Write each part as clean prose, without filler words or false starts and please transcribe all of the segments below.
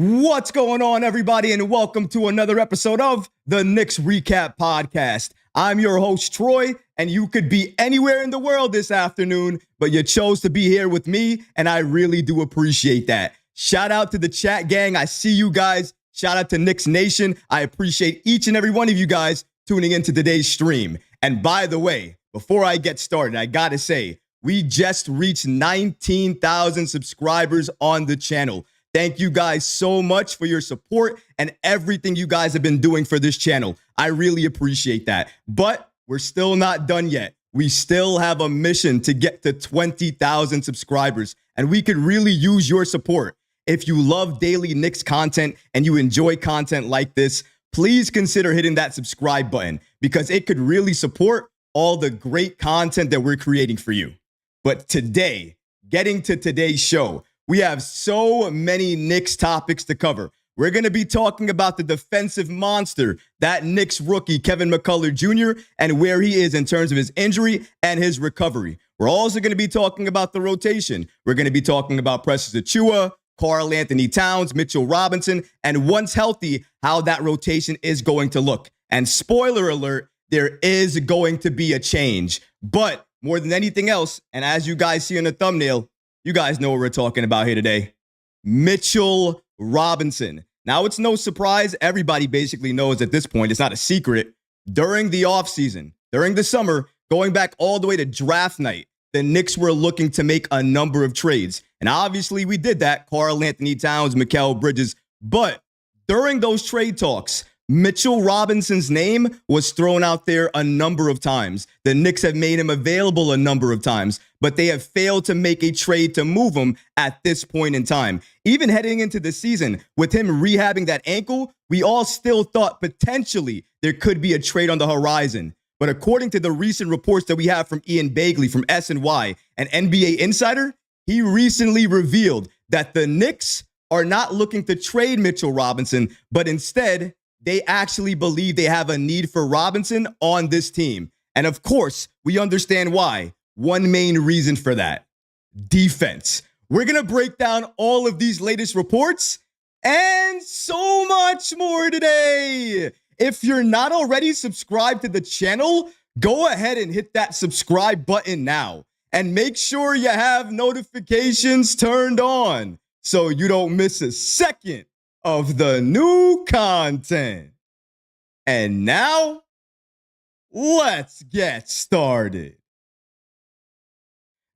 What's going on, everybody, and welcome to another episode of the Knicks Recap podcast. I'm your host, Troy, and you could be anywhere in the world this afternoon, but you chose to be here with me, and I really do appreciate that. Shout out to the chat gang. I see you guys. Shout out to Knicks Nation. I appreciate each and every one of you guys tuning into today's stream. And by the way, before I get started, I gotta say, we just reached 19,000 subscribers on the channel. Thank you guys so much for your support and everything you guys have been doing for this channel. I really appreciate that. But we're still not done yet. We still have a mission to get to 20,000 subscribers, and we could really use your support. If you love daily Knicks content and you enjoy content like this, please consider hitting that subscribe button because it could really support all the great content that we're creating for you. But today, getting to today's show, we have so many Knicks topics to cover. We're going to be talking about the defensive monster, that Knicks rookie, Kevin McCullough Jr., and where he is in terms of his injury and his recovery. We're also going to be talking about the rotation. We're going to be talking about Precious Achiuwa, Karl-Anthony Towns, Mitchell Robinson, and once healthy, how that rotation is going to look. And spoiler alert, there is going to be a change. But more than anything else, and as you guys see in the thumbnail, you guys know what we're talking about here today. Mitchell Robinson. Now, it's no surprise. Everybody basically knows at this point. It's not a secret. During the offseason, during the summer, going back all the way to draft night, the Knicks were looking to make a number of trades. And obviously, we did that. Karl-Anthony Towns, Mikal Bridges. But during those trade talks, Mitchell Robinson's name was thrown out there a number of times. The Knicks have made him available a number of times, but they have failed to make a trade to move him at this point in time. Even heading into the season, with him rehabbing that ankle, we all still thought potentially there could be a trade on the horizon. But according to the recent reports that we have from Ian Begley from SNY, an NBA insider, he recently revealed that the Knicks are not looking to trade Mitchell Robinson, but instead, they actually believe they have a need for Robinson on this team. And of course, we understand why. One main reason for that, defense. We're going to break down all of these latest reports and so much more today. If you're not already subscribed to the channel, go ahead and hit that subscribe button now. And make sure you have notifications turned on so you don't miss a second of the new content. And now, let's get started.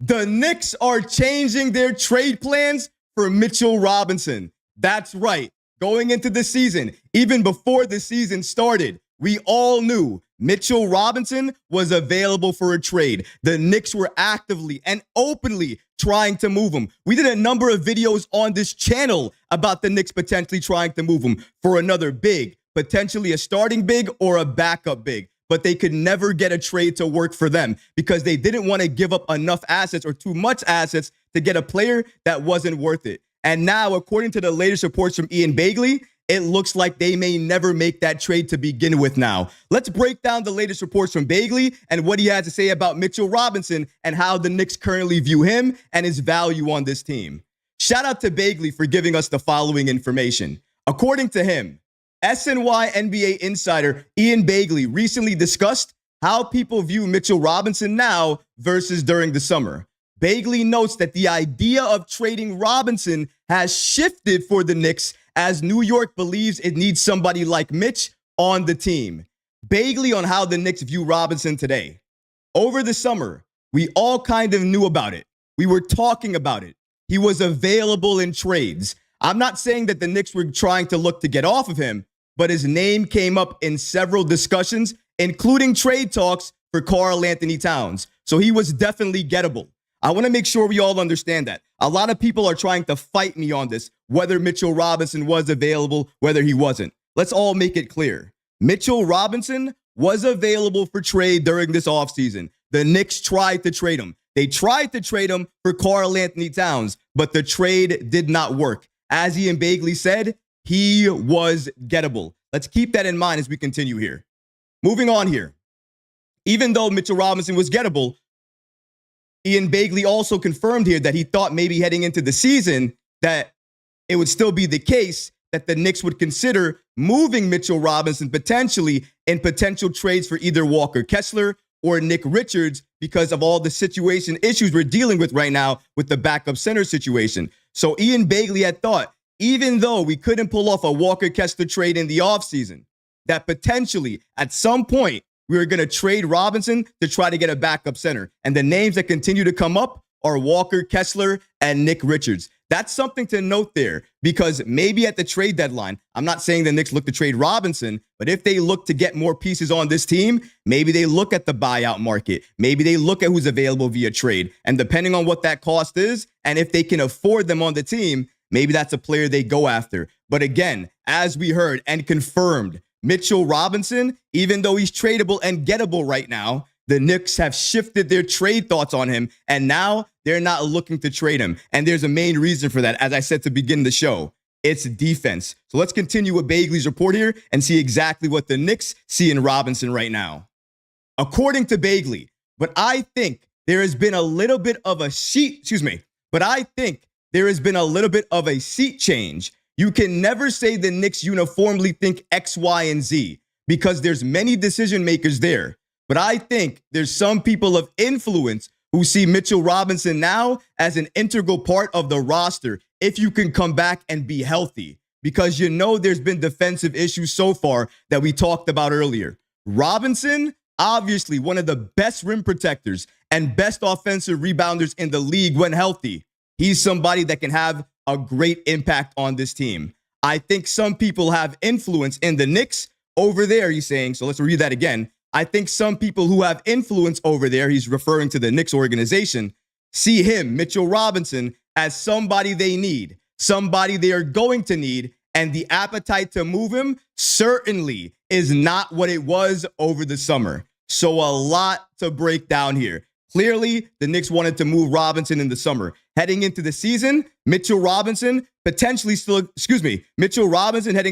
The Knicks are changing their trade plans for Mitchell Robinson. That's right. Going into the season, even before the season started, we all knew Mitchell Robinson was available for a trade. The Knicks were actively and openly trying to move him. We did a number of videos on this channel about the Knicks potentially trying to move him for another big, potentially a starting big or a backup big. But they could never get a trade to work for them because they didn't want to give up enough assets or too much assets to get a player that wasn't worth it. And now, according to the latest reports from Ian Begley, it looks like they may never make that trade to begin with now. Let's break down the latest reports from Begley and what he has to say about Mitchell Robinson and how the Knicks currently view him and his value on this team. Shout out to Begley for giving us the following information. According to him, SNY NBA insider Ian Begley recently discussed how people view Mitchell Robinson now versus during the summer. Begley notes that the idea of trading Robinson has shifted for the Knicks as New York believes it needs somebody like Mitch on the team. Begley on how the Knicks view Robinson today. Over the summer, we all kind of knew about it. We were talking about it. He was available in trades. I'm not saying that the Knicks were trying to look to get off of him, but his name came up in several discussions, including trade talks for Karl-Anthony Towns. So he was definitely gettable. I want to make sure we all understand that. A lot of people are trying to fight me on this, whether Mitchell Robinson was available, whether he wasn't. Let's all make it clear. Mitchell Robinson was available for trade during this offseason. The Knicks tried to trade him. They tried to trade him for Karl-Anthony Towns, but the trade did not work. As Ian Begley said, he was gettable. Let's keep that in mind as we continue here. Moving on here. Even though Mitchell Robinson was gettable, Ian Begley also confirmed here that he thought maybe heading into the season that it would still be the case that the Knicks would consider moving Mitchell Robinson potentially in potential trades for either Walker Kessler or Nick Richards because of all the issues we're dealing with right now with the backup center situation. So Ian Begley had thought, even though we couldn't pull off a Walker Kessler trade in the offseason, that potentially at some point we were going to trade Robinson to try to get a backup center. And the names that continue to come up are Walker Kessler and Nick Richards. That's something to note there, because maybe at the trade deadline, I'm not saying the Knicks look to trade Robinson, but if they look to get more pieces on this team, maybe they look at the buyout market. Maybe they look at who's available via trade. And depending on what that cost is, and if they can afford them on the team, maybe that's a player they go after. But again, as we heard and confirmed, Mitchell Robinson, even though he's tradable and gettable right now, the Knicks have shifted their trade thoughts on him, and now they're not looking to trade him. And there's a main reason for that, as I said to begin the show. It's defense. So let's continue with Begley's report here and see exactly what the Knicks see in Robinson right now. According to Begley, but I think there has been a little bit of a seat change. You can never say the Knicks uniformly think X, Y, and Z because there's many decision makers there. But I think there's some people of influence who see Mitchell Robinson now as an integral part of the roster if you can come back and be healthy. Because there's been defensive issues so far that we talked about earlier. Robinson, obviously one of the best rim protectors and best offensive rebounders in the league when healthy. He's somebody that can have a great impact on this team. I think some people have influence in the Knicks over there, he's saying. So let's read that again. I think some people who have influence over there, he's referring to the Knicks organization, see him, Mitchell Robinson, as somebody they need, somebody they are going to need, and the appetite to move him certainly is not what it was over the summer. So a lot to break down here. Clearly, the Knicks wanted to move Robinson in the summer. Heading into the season, Mitchell Robinson heading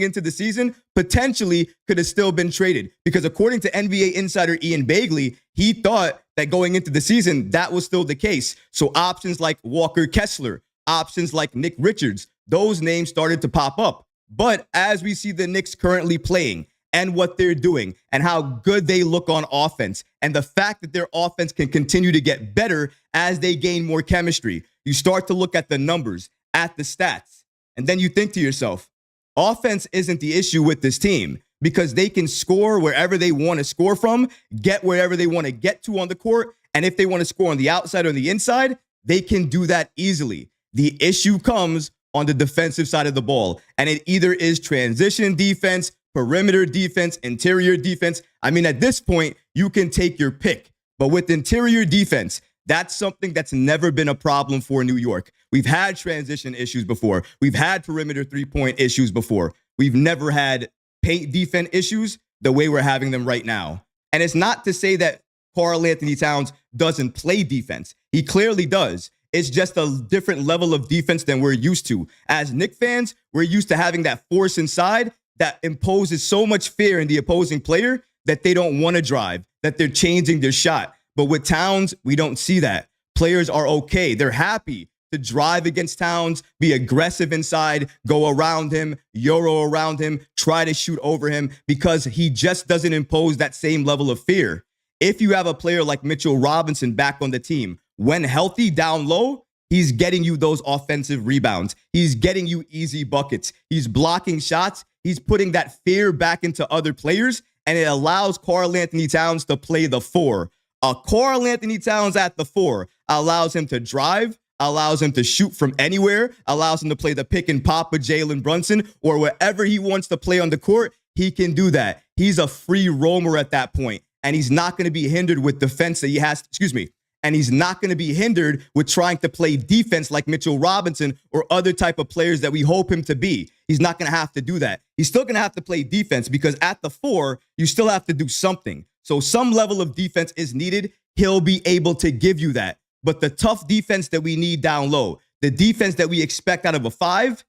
into the season potentially could have still been traded, because according to NBA insider Ian Begley, he thought that going into the season, that was still the case. So options like Walker Kessler, options like Nick Richards, those names started to pop up. But as we see the Knicks currently playing and what they're doing and how good they look on offense, and the fact that their offense can continue to get better as they gain more chemistry, you start to look at the numbers, at the stats, and then you think to yourself, offense isn't the issue with this team, because they can score wherever they want to score from, get wherever they want to get to on the court, and if they want to score on the outside or the inside, they can do that easily. The issue comes on the defensive side of the ball, and it either is transition defense, perimeter defense, interior defense. I mean, at this point, you can take your pick. But with interior defense, that's something that's never been a problem for New York. We've had transition issues before. We've had perimeter three-point issues before. We've never had paint defense issues the way we're having them right now. And it's not to say that Karl-Anthony Towns doesn't play defense. He clearly does. It's just a different level of defense than we're used to. As Knicks fans, we're used to having that force inside that imposes so much fear in the opposing player that they don't want to drive, that they're changing their shot. But with Towns, we don't see that. Players are okay. They're happy to drive against Towns, be aggressive inside, go around him, euro around him, try to shoot over him, because he just doesn't impose that same level of fear. If you have a player like Mitchell Robinson back on the team, when healthy down low, he's getting you those offensive rebounds. He's getting you easy buckets. He's blocking shots. He's putting that fear back into other players, and it allows Karl-Anthony Towns to play the four. A Karl-Anthony Towns at the four allows him to drive, allows him to shoot from anywhere, allows him to play the pick and pop with Jalen Brunson, or wherever he wants to play on the court, he can do that. He's a free roamer at that point, and he's not going to be hindered with defense that he has, and he's not going to be hindered with trying to play defense like Mitchell Robinson or other type of players that we hope him to be. He's not going to have to do that. He's still going to have to play defense, because at the four, you still have to do something. So some level of defense is needed. He'll be able to give you that. But the tough defense that we need down low, the defense that we expect out of a five,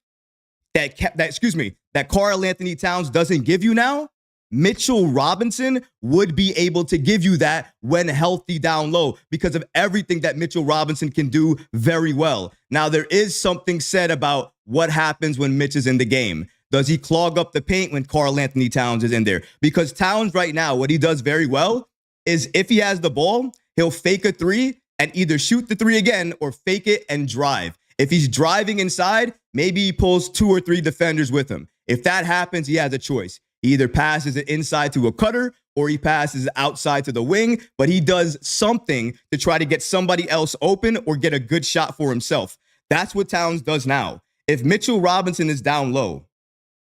that Karl-Anthony Towns doesn't give you now, Mitchell Robinson would be able to give you that when healthy down low because of everything that Mitchell Robinson can do very well. Now, there is something said about what happens when Mitch is in the game. Does he clog up the paint when Karl-Anthony Towns is in there? Because Towns right now, what he does very well is if he has the ball, he'll fake a three and either shoot the three again or fake it and drive. If he's driving inside, maybe he pulls 2 or 3 defenders with him. If that happens, he has a choice. He either passes it inside to a cutter or he passes it outside to the wing, but he does something to try to get somebody else open or get a good shot for himself. That's what Towns does now. If Mitchell Robinson is down low,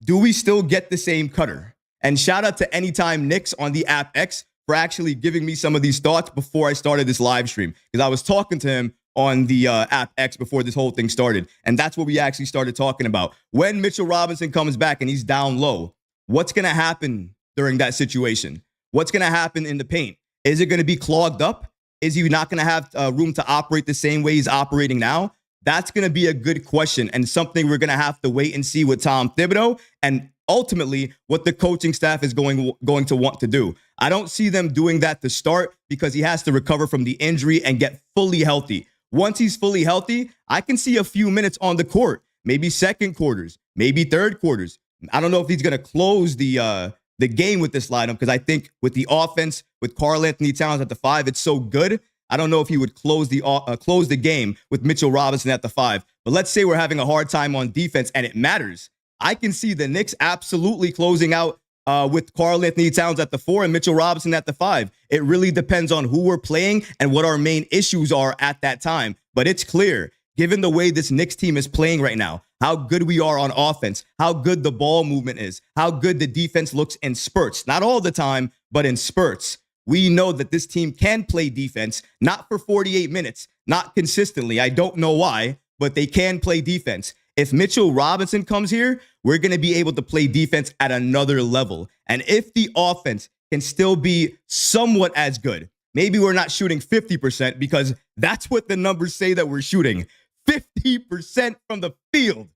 do we still get the same cutter? And shout out to Anytime Knicks on the app X for actually giving me some of these thoughts before I started this live stream, because I was talking to him on the app X before this whole thing started. And that's what we actually started talking about. When Mitchell Robinson comes back and he's down low, what's going to happen during that situation? What's going to happen in the paint? Is it going to be clogged up? Is he not going to have room to operate the same way he's operating now? That's going to be a good question and something we're going to have to wait and see with Tom Thibodeau and ultimately what the coaching staff is going to want to do. I don't see them doing that to start because he has to recover from the injury and get fully healthy. Once he's fully healthy, I can see a few minutes on the court, maybe second quarters, maybe third quarters. I don't know if he's going to close the game with this lineup because I think with the offense, with Karl-Anthony Towns at the 5, it's so good. I don't know if he would close the game with Mitchell Robinson at the 5. But let's say we're having a hard time on defense and it matters. I can see the Knicks absolutely closing out with Karl-Anthony Towns at the 4 and Mitchell Robinson at the 5. It really depends on who we're playing and what our main issues are at that time. But it's clear, given the way this Knicks team is playing right now, how good we are on offense, how good the ball movement is, how good the defense looks in spurts. Not all the time, but in spurts. We know that this team can play defense, not for 48 minutes, not consistently. I don't know why, but they can play defense. If Mitchell Robinson comes here, we're going to be able to play defense at another level. And if the offense can still be somewhat as good, maybe we're not shooting 50% because that's what the numbers say that we're shooting. 50% from the field.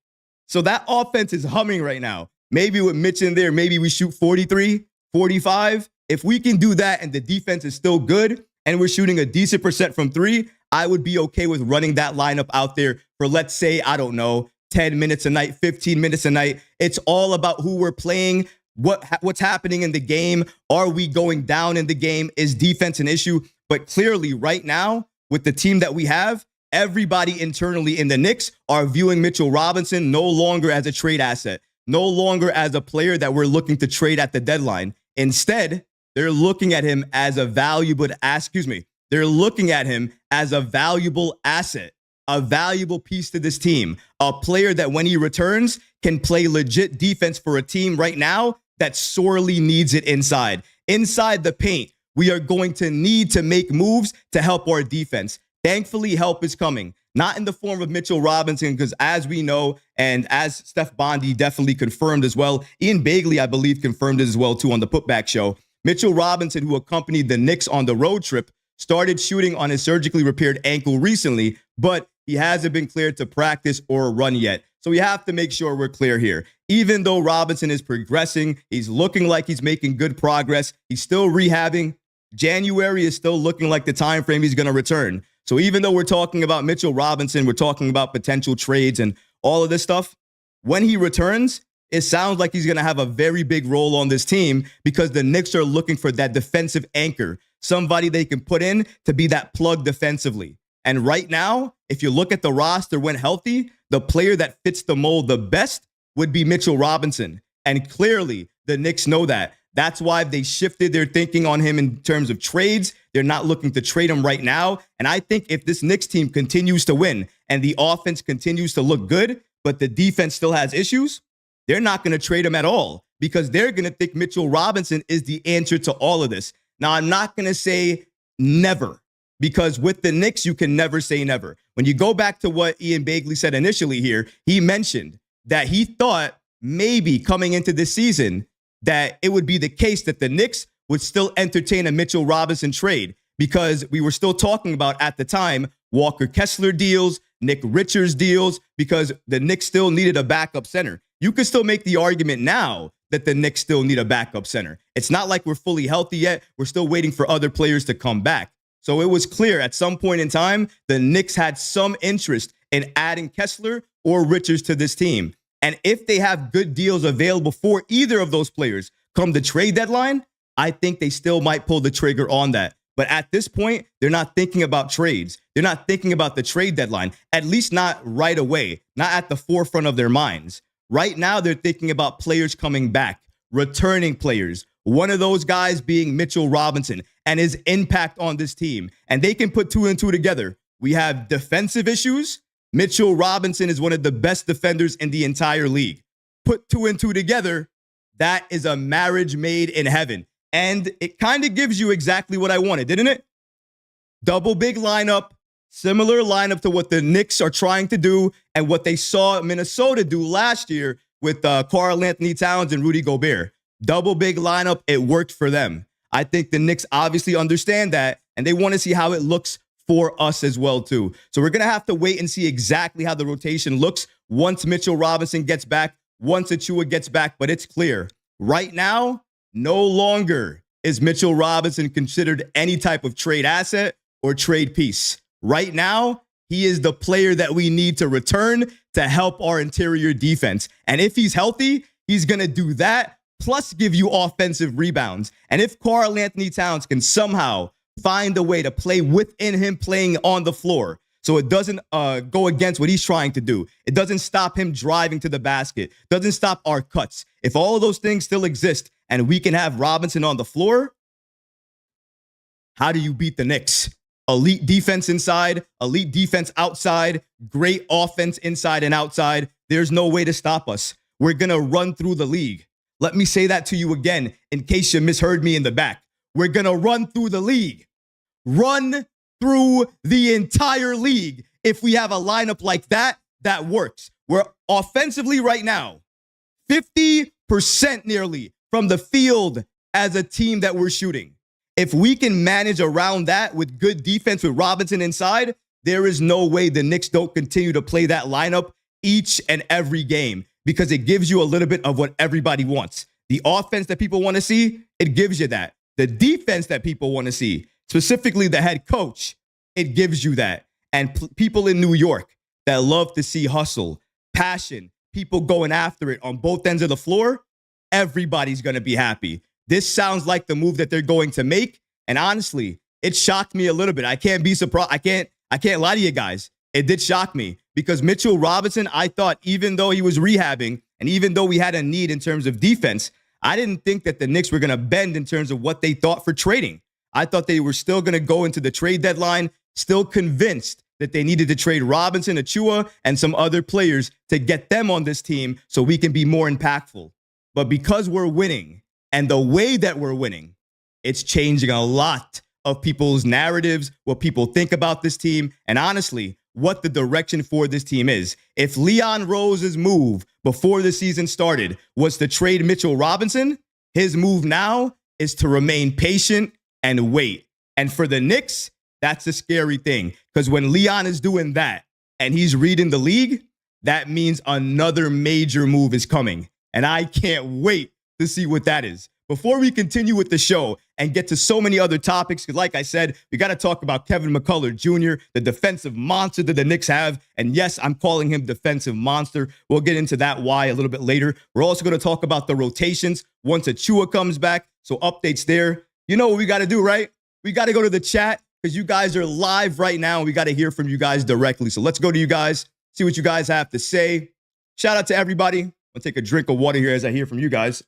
So that offense is humming right now. Maybe with Mitch in there, maybe we shoot 43, 45. If we can do that and the defense is still good and we're shooting a decent percent from 3, I would be okay with running that lineup out there for, let's say, I don't know, 10 minutes a night, 15 minutes a night. It's all about who we're playing, what's happening in the game. Are we going down in the game? Is defense an issue? But clearly right now, with the team that we have, everybody internally in the Knicks are viewing Mitchell Robinson no longer as a trade asset, no longer as a player that we're looking to trade at the deadline. Instead, they're looking at him as a valuable They're looking at him as a valuable asset, a valuable piece to this team, a player that when he returns can play legit defense for a team right now that sorely needs it inside. Inside the paint, we are going to need to make moves to help our defense. Thankfully, help is coming, not in the form of Mitchell Robinson, because as we know, and as Steph Bondi definitely confirmed as well, Ian Begley, I believe, confirmed it as well, too, on the Putback Show. Mitchell Robinson, who accompanied the Knicks on the road trip, started shooting on his surgically repaired ankle recently, but he hasn't been cleared to practice or run yet. So we have to make sure we're clear here. Even though Robinson is progressing, he's looking like he's making good progress. He's still rehabbing. January is still looking like the time frame he's going to return. So even though we're talking about Mitchell Robinson, we're talking about potential trades and all of this stuff, when he returns, it sounds like he's going to have a very big role on this team because the Knicks are looking for that defensive anchor, somebody they can put in to be that plug defensively. And right now, if you look at the roster when healthy, the player that fits the mold the best would be Mitchell Robinson. And clearly, the Knicks know that. That's why they shifted their thinking on him in terms of trades. They're not looking to trade him right now. And I think if this Knicks team continues to win and the offense continues to look good, but the defense still has issues, they're not going to trade him at all because they're going to think Mitchell Robinson is the answer to all of this. Now, I'm not going to say never because with the Knicks, you can never say never. When you go back to what Ian Begley said initially here, he mentioned that he thought maybe coming into this season that it would be the case that the Knicks would still entertain a Mitchell Robinson trade because we were still talking about at the time Walker Kessler deals, Nick Richards deals, because the Knicks still needed a backup center. You could still make the argument now that the Knicks still need a backup center. It's not like we're fully healthy yet. We're still waiting for other players to come back. So it was clear at some point in time, the Knicks had some interest in adding Kessler or Richards to this team. And if they have good deals available for either of those players come the trade deadline, I think they still might pull the trigger on that. But at this point, they're not thinking about trades. They're not thinking about the trade deadline, at least not right away, not at the forefront of their minds. Right now, they're thinking about players coming back, returning players. One of those guys being Mitchell Robinson and his impact on this team. And they can put two and two together. We have defensive issues. Mitchell Robinson is one of the best defenders in the entire league. Put two and two together, that is a marriage made in heaven. And it kind of gives you exactly what I wanted, didn't it? Double big lineup, similar lineup to what the Knicks are trying to do and what they saw Minnesota do last year with Karl-Anthony Towns and Rudy Gobert. Double big lineup, it worked for them. I think the Knicks obviously understand that, and they want to see how it looks for us as well, too. So we're going to have to wait and see exactly how the rotation looks once Mitchell Robinson gets back, once Achua gets back. But it's clear, right now, no longer is Mitchell Robinson considered any type of trade asset or trade piece. Right now, he is the player that we need to return to help our interior defense. And if he's healthy, he's going to do that, plus give you offensive rebounds. And if Karl-Anthony Towns can somehow find a way to play within him playing on the floor, so it doesn't go against what he's trying to do. It doesn't stop him driving to the basket. Doesn't stop our cuts. If all of those things still exist and we can have Robinson on the floor, how do you beat the Knicks? Elite defense inside, elite defense outside, great offense inside and outside. There's no way to stop us. We're going to run through the league. Let me say that to you again in case you misheard me in the back. We're going to run through the league. Run through the entire league. If we have a lineup like that, that works. We're offensively right now, 50% nearly from the field as a team that we're shooting. If we can manage around that with good defense with Robinson inside, there is no way the Knicks don't continue to play that lineup each and every game because it gives you a little bit of what everybody wants. The offense that people want to see, it gives you that. The defense that people want to see, specifically the head coach, it gives you that. And people in New York that love to see hustle, passion, people going after it on both ends of the floor, everybody's going to be happy. This sounds like the move that they're going to make. And honestly, it shocked me a little bit. I can't be surprised. I can't lie to you guys. It did shock me because Mitchell Robinson, I thought even though he was rehabbing and even though we had a need in terms of defense, I didn't think that the Knicks were going to bend in terms of what they thought for trading. I thought they were still going to go into the trade deadline, still convinced that they needed to trade Robinson, Achua, and some other players to get them on this team so we can be more impactful. But because we're winning and the way that we're winning, it's changing a lot of people's narratives, what people think about this team, and honestly, what the direction for this team is. If Leon Rose's move before the season started was to trade Mitchell Robinson, his move now is to remain patient and wait. And for the Knicks, that's a scary thing because when Leon is doing that and he's reading the league, that means another major move is coming. And I can't wait to see what that is. Before we continue with the show and get to so many other topics, because like I said, we got to talk about Kevin McCullough Jr., the defensive monster that the Knicks have. And yes, I'm calling him defensive monster. We'll get into that why a little bit later. We're also going to talk about the rotations once Achua comes back. So updates there. You know what we got to do, right? We got to go to the chat because you guys are live right now. And we got to hear from you guys directly. So let's go to you guys, see what you guys have to say. Shout out to everybody. I'll take a drink of water here as I hear from you guys.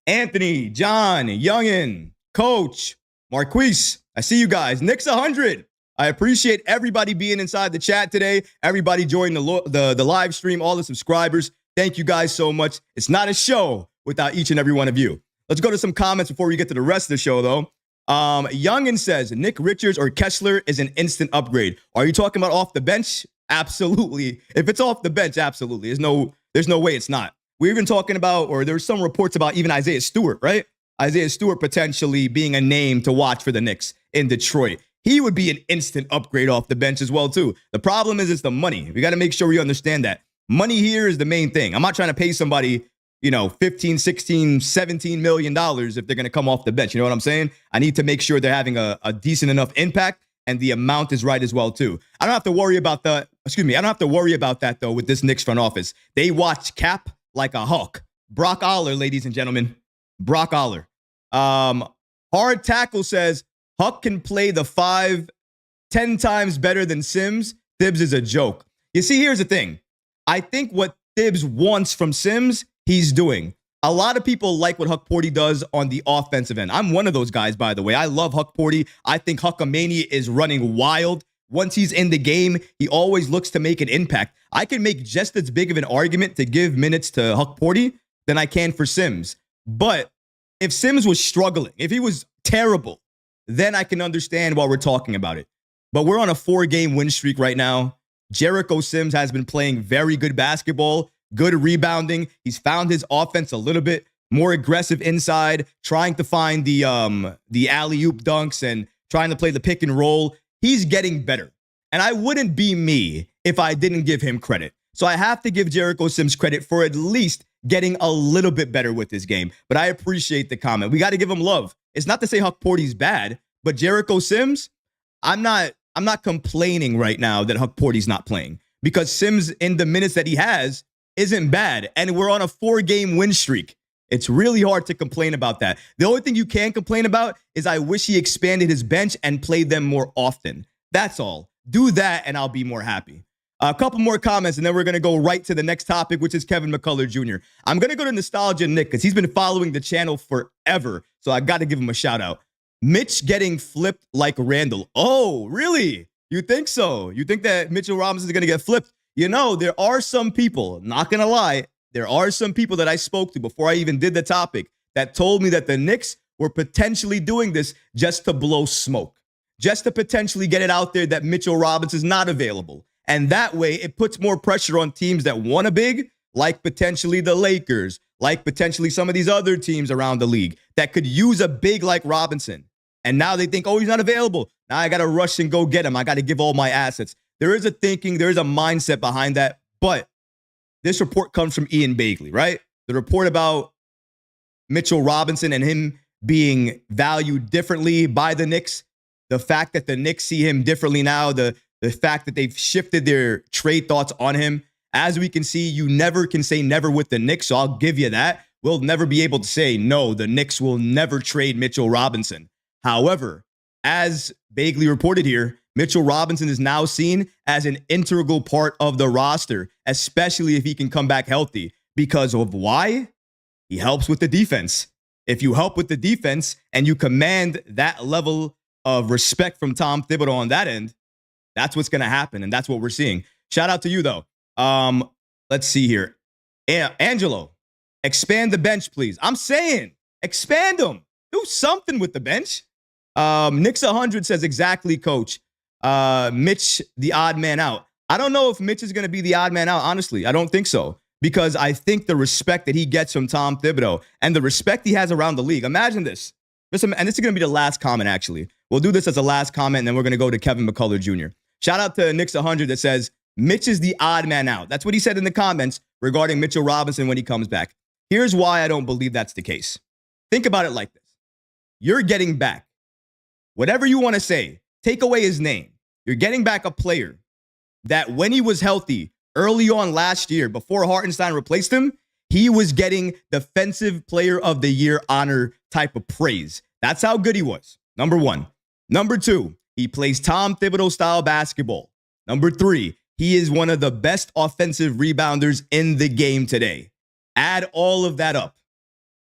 Anthony, John, Youngin, Coach, Marquise, I see you guys. Knicks 100. I appreciate everybody being inside the chat today. Everybody joining the live stream, all the subscribers. Thank you guys so much. It's not a show without each and every one of you. Let's go to some comments before we get to the rest of the show, though. Youngin says, Nick Richards or Kessler is an instant upgrade. Are you talking about off the bench? Absolutely. If it's off the bench, absolutely. There's no way it's not. We're even talking about, or there's some reports about even Isaiah Stewart, right? Isaiah Stewart potentially being a name to watch for the Knicks in Detroit. He would be an instant upgrade off the bench as well, too. The problem is it's the money. We got to make sure we understand that. Money here is the main thing. I'm not trying to pay somebody, 15, 16, 17 million dollars if they're going to come off the bench. You know what I'm saying? I need to make sure they're having a decent enough impact and the amount is right as well too. I don't have to worry about I don't have to worry about that though with this Knicks front office. They watch Cap like a hawk. Brock Aller, ladies and gentlemen. Brock Aller. Hard Tackle says Huck can play the 5 10 times better than Sims. Thibs is a joke. You see, here's the thing. I think what Thibs wants from Sims, he's doing. A lot of people like what Huck Porty does on the offensive end. I'm one of those guys, by the way. I love Huck Porty. I think Huckamania is running wild. Once he's in the game, he always looks to make an impact. I can make just as big of an argument to give minutes to Huck Porty than I can for Sims. But if Sims was struggling, if he was terrible, then I can understand why we're talking about it. But we're on a 4-game win streak right now. Jericho Sims has been playing very good basketball, good rebounding. He's found his offense a little bit more aggressive inside, trying to find the alley-oop dunks and trying to play the pick and roll. He's getting better. And I wouldn't be me if I didn't give him credit. So I have to give Jericho Sims credit for at least getting a little bit better with this game. But I appreciate the comment. We got to give him love. It's not to say Huck Porty's bad, but Jericho Sims, I'm not complaining right now that Huck Porty's not playing because Sims in the minutes that he has isn't bad. And we're on a 4-game win streak. It's really hard to complain about that. The only thing you can complain about is I wish he expanded his bench and played them more often. That's all. Do that and I'll be more happy. A couple more comments and then we're going to go right to the next topic, which is Kevin McCullough Jr. I'm going to go to Nostalgia Nick because he's been following the channel forever. So I got to give him a shout out. Mitch getting flipped like Randall. Oh, really? You think so? You think that Mitchell Robinson is going to get flipped? There are some people, not going to lie, there are some people that I spoke to before I even did the topic that told me that the Knicks were potentially doing this just to blow smoke, just to potentially get it out there that Mitchell Robinson is not available. And that way it puts more pressure on teams that want a big, like potentially the Lakers, like potentially some of these other teams around the league that could use a big like Robinson. And now they think, oh, he's not available. Now I got to rush and go get him. I got to give all my assets. There is a thinking, there is a mindset behind that. But this report comes from Ian Begley, right? The report about Mitchell Robinson and him being valued differently by the Knicks. The fact that the Knicks see him differently now, the fact that they've shifted their trade thoughts on him. As we can see, you never can say never with the Knicks, so I'll give you that. We'll never be able to say, no, the Knicks will never trade Mitchell Robinson. However, as Begley reported here, Mitchell Robinson is now seen as an integral part of the roster, especially if he can come back healthy. Because of why? He helps with the defense. If you help with the defense and you command that level of respect from Tom Thibodeau on that end, that's what's going to happen, and that's what we're seeing. Shout out to you, though. Let's see here. Angelo, expand the bench, please. I'm saying, expand them. Do something with the bench. Knicks 100 says, exactly, coach. Mitch, the odd man out. I don't know if Mitch is going to be the odd man out, honestly. I don't think so. Because I think the respect that he gets from Tom Thibodeau and the respect he has around the league. Imagine this. And this is going to be the last comment, actually. We'll do this as a last comment, and then we're going to go to Kevin McCullough Jr. Shout out to Knicks 100 that says, Mitch is the odd man out. That's what he said in the comments regarding Mitchell Robinson when he comes back. Here's why I don't believe that's the case. Think about it like this. You're getting back. Whatever you want to say, take away his name. You're getting back a player that when he was healthy early on last year, before Hartenstein replaced him, he was getting Defensive Player of the Year honor type of praise. That's how good he was. Number one. Number two, he plays Tom Thibodeau style basketball. Number three, he is one of the best offensive rebounders in the game today. Add all of that up.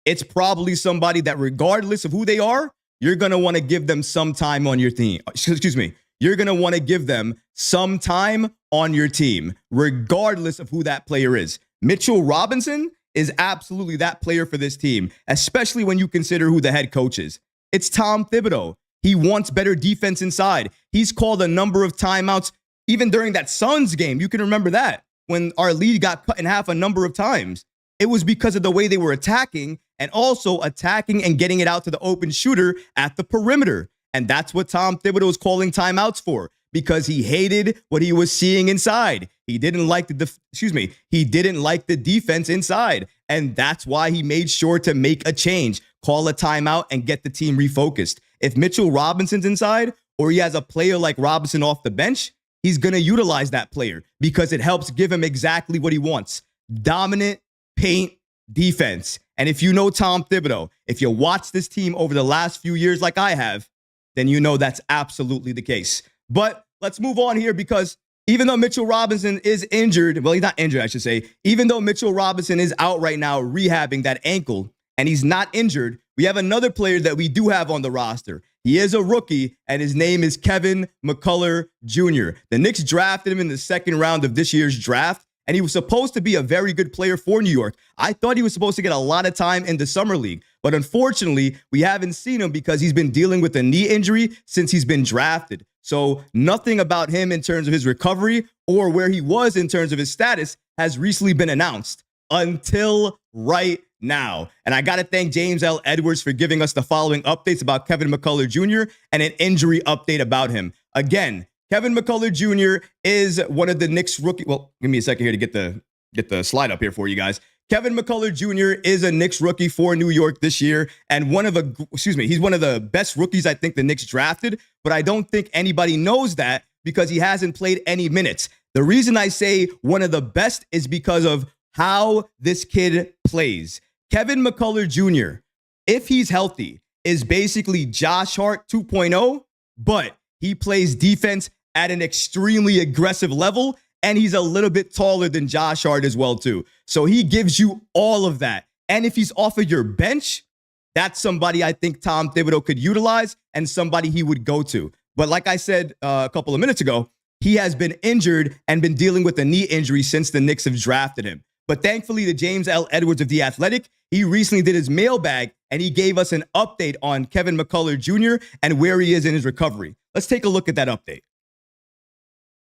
It's probably somebody that regardless of who they are, you're going to want to give them some time on your team. Excuse me. You're going to want to give them some time on your team, regardless of who that player is. Mitchell Robinson is absolutely that player for this team, especially when you consider who the head coach is. It's Tom Thibodeau. He wants better defense inside. He's called a number of timeouts, even during that Suns game. You can remember that when our lead got cut in half a number of times. It was because of the way they were attacking and also attacking and getting it out to the open shooter at the perimeter. And that's what Tom Thibodeau is calling timeouts for, because he hated what he was seeing inside. He didn't like he didn't like the defense inside. And that's why he made sure to make a change, call a timeout, and get the team refocused. If Mitchell Robinson's inside, or he has a player like Robinson off the bench, he's going to utilize that player because it helps give him exactly what he wants. Dominant paint defense. And if you know Tom Thibodeau, if you watch this team over the last few years like I have, then you know that's absolutely the case. But let's move on here, because even though Mitchell Robinson is injured, well, he's not injured, I should say. Even though Mitchell Robinson is out right now rehabbing that ankle and he's not injured, we have another player that we do have on the roster. He is a rookie, and his name is Kevin McCullough Jr. The Knicks drafted him in the second round of this year's draft, and he was supposed to be a very good player for New York. I thought he was supposed to get a lot of time in the summer league, but unfortunately, we haven't seen him because he's been dealing with a knee injury since he's been drafted. So nothing about him in terms of his recovery or where he was in terms of his status has recently been announced until right now. And I got to thank James L. Edwards for giving us the following updates about Kevin McCullough Jr. and an injury update about him. Again, Kevin McCullough Jr. is one of the Knicks rookie. Well, give me a second here to get the slide up here for you guys. Kevin McCullough Jr. is a Knicks rookie for New York this year, and he's one of the best rookies I think the Knicks drafted, but I don't think anybody knows that because he hasn't played any minutes. The reason I say one of the best is because of how this kid plays. Kevin McCullough Jr., if he's healthy, is basically Josh Hart 2.0, but he plays defense at an extremely aggressive level, and he's a little bit taller than Josh Hart as well, too. So he gives you all of that. And if he's off of your bench, that's somebody I think Tom Thibodeau could utilize and somebody he would go to. But like I said a couple of minutes ago, he has been injured and been dealing with a knee injury since the Knicks have drafted him. But thankfully, to James L. Edwards of The Athletic, he recently did his mailbag, and he gave us an update on Kevin McCullough Jr. and where he is in his recovery. Let's take a look at that update.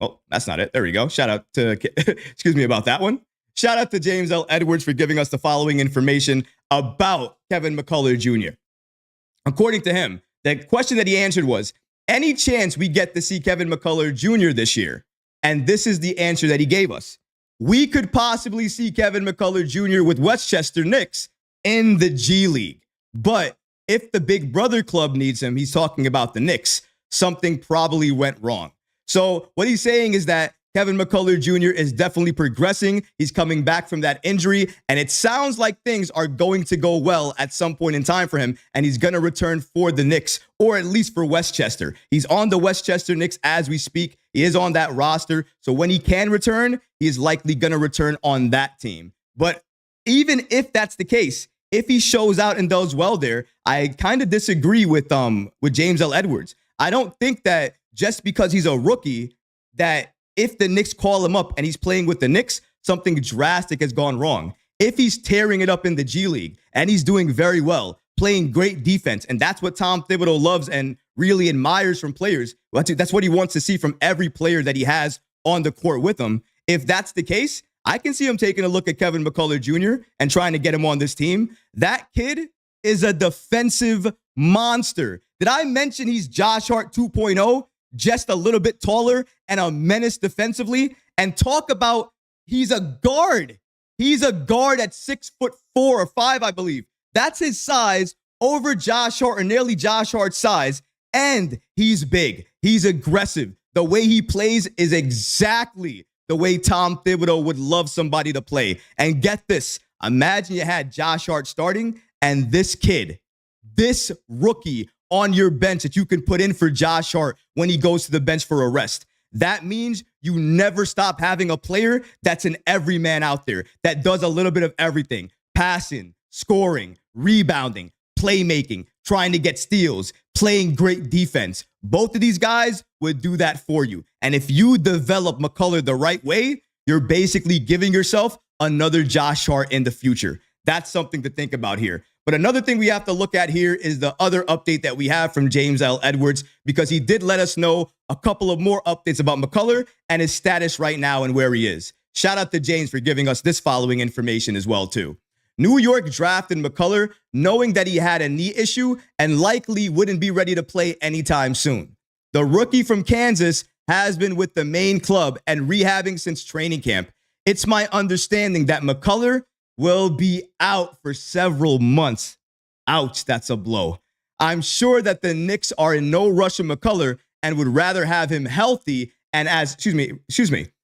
Oh, that's not it. There we go. Shout out to, excuse me about that one. Shout out to James L. Edwards for giving us the following information about Kevin McCullough Jr. According to him, the question that he answered was, any chance we get to see Kevin McCullough Jr. this year? And this is the answer that he gave us. We could possibly see Kevin McCullough Jr. with Westchester Knicks in the G League. But if the Big Brother club needs him, he's talking about the Knicks, something probably went wrong. So what he's saying is that Kevin McCullough Jr. is definitely progressing. He's coming back from that injury, and it sounds like things are going to go well at some point in time for him, and he's going to return for the Knicks, or at least for Westchester. He's on the Westchester Knicks as we speak. He is on that roster, so when he can return, he is likely going to return on that team. But even if that's the case, if he shows out and does well there, I kind of disagree with James L. Edwards. I don't think that just because he's a rookie, that if the Knicks call him up and he's playing with the Knicks, something drastic has gone wrong. If he's tearing it up in the G League and he's doing very well, playing great defense, and that's what Tom Thibodeau loves and really admires from players, that's what he wants to see from every player that he has on the court with him. If that's the case, I can see him taking a look at Kevin McCullough Jr. and trying to get him on this team. That kid is a defensive monster. Did I mention he's Josh Hart 2.0? Just a little bit taller and a menace defensively. And talk about he's a guard. He's a guard at 6'4" or 5, I believe. That's his size over Josh Hart, or nearly Josh Hart's size. And he's big. He's aggressive. The way he plays is exactly the way Tom Thibodeau would love somebody to play. And get this. Imagine you had Josh Hart starting and this kid, this rookie on your bench that you can put in for Josh Hart when he goes to the bench for a rest. That means you never stop having a player that's an everyman out there that does a little bit of everything. Passing, scoring, rebounding, playmaking, trying to get steals, playing great defense. Both of these guys would do that for you. And if you develop McCullough the right way, you're basically giving yourself another Josh Hart in the future. That's something to think about here. But another thing we have to look at here is the other update that we have from James L. Edwards, because he did let us know a couple of more updates about McCullough and his status right now and where he is. Shout out to James for giving us this following information as well, too. New York drafted McCullough knowing that he had a knee issue and likely wouldn't be ready to play anytime soon. The rookie from Kansas has been with the main club and rehabbing since training camp. It's my understanding that McCullough will be out for several months. Ouch, that's a blow. I'm sure that the Knicks are in no rush of McCullough and would rather have him healthy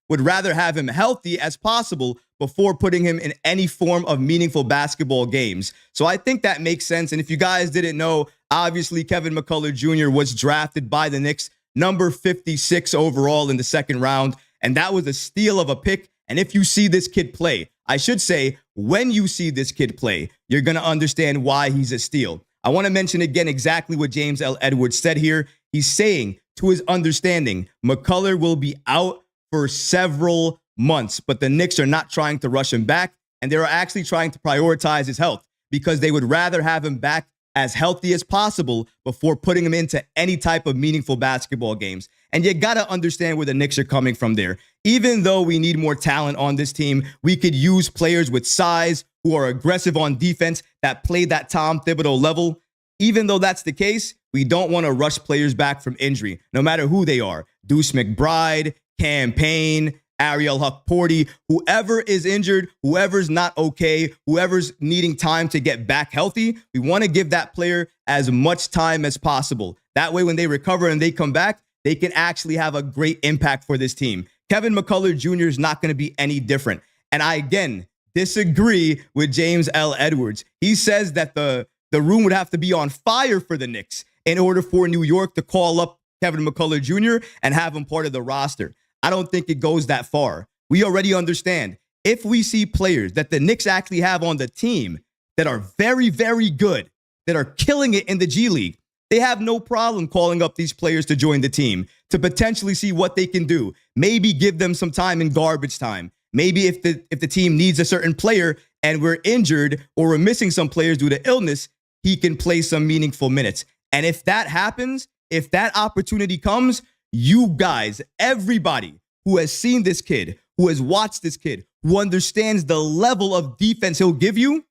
would rather have him healthy as possible before putting him in any form of meaningful basketball games. So I think that makes sense. And if you guys didn't know, obviously Kevin McCullough Jr. was drafted by the Knicks, number 56 overall in the second round. And that was a steal of a pick. And if you see this kid play, I should say, when you see this kid play, you're going to understand why he's a steal. I want to mention again exactly what James L. Edwards said here. He's saying, to his understanding, McCullough will be out for several months, but the Knicks are not trying to rush him back, and they're actually trying to prioritize his health because they would rather have him back as healthy as possible before putting him into any type of meaningful basketball games. And you got to understand where the Knicks are coming from there. Even though we need more talent on this team, we could use players with size who are aggressive on defense that play that Tom Thibodeau level. Even though that's the case, we don't want to rush players back from injury, no matter who they are. Deuce McBride, Cam Payne, Ariel Huck-Porty, whoever is injured, whoever's not okay, whoever's needing time to get back healthy, we want to give that player as much time as possible. That way, when they recover and they come back, they can actually have a great impact for this team. Kevin McCullough Jr. is not going to be any different. And I, again, disagree with James L. Edwards. He says that the room would have to be on fire for the Knicks in order for New York to call up Kevin McCullough Jr. and have him part of the roster. I don't think it goes that far. We already understand. If we see players that the Knicks actually have on the team that are very, very good, that are killing it in the G League, they have no problem calling up these players to join the team, to potentially see what they can do. Maybe give them some time in garbage time. Maybe if the team needs a certain player and we're injured or we're missing some players due to illness, he can play some meaningful minutes. And if that happens, if that opportunity comes, you guys, everybody who has seen this kid, who has watched this kid, who understands the level of defense he'll give you,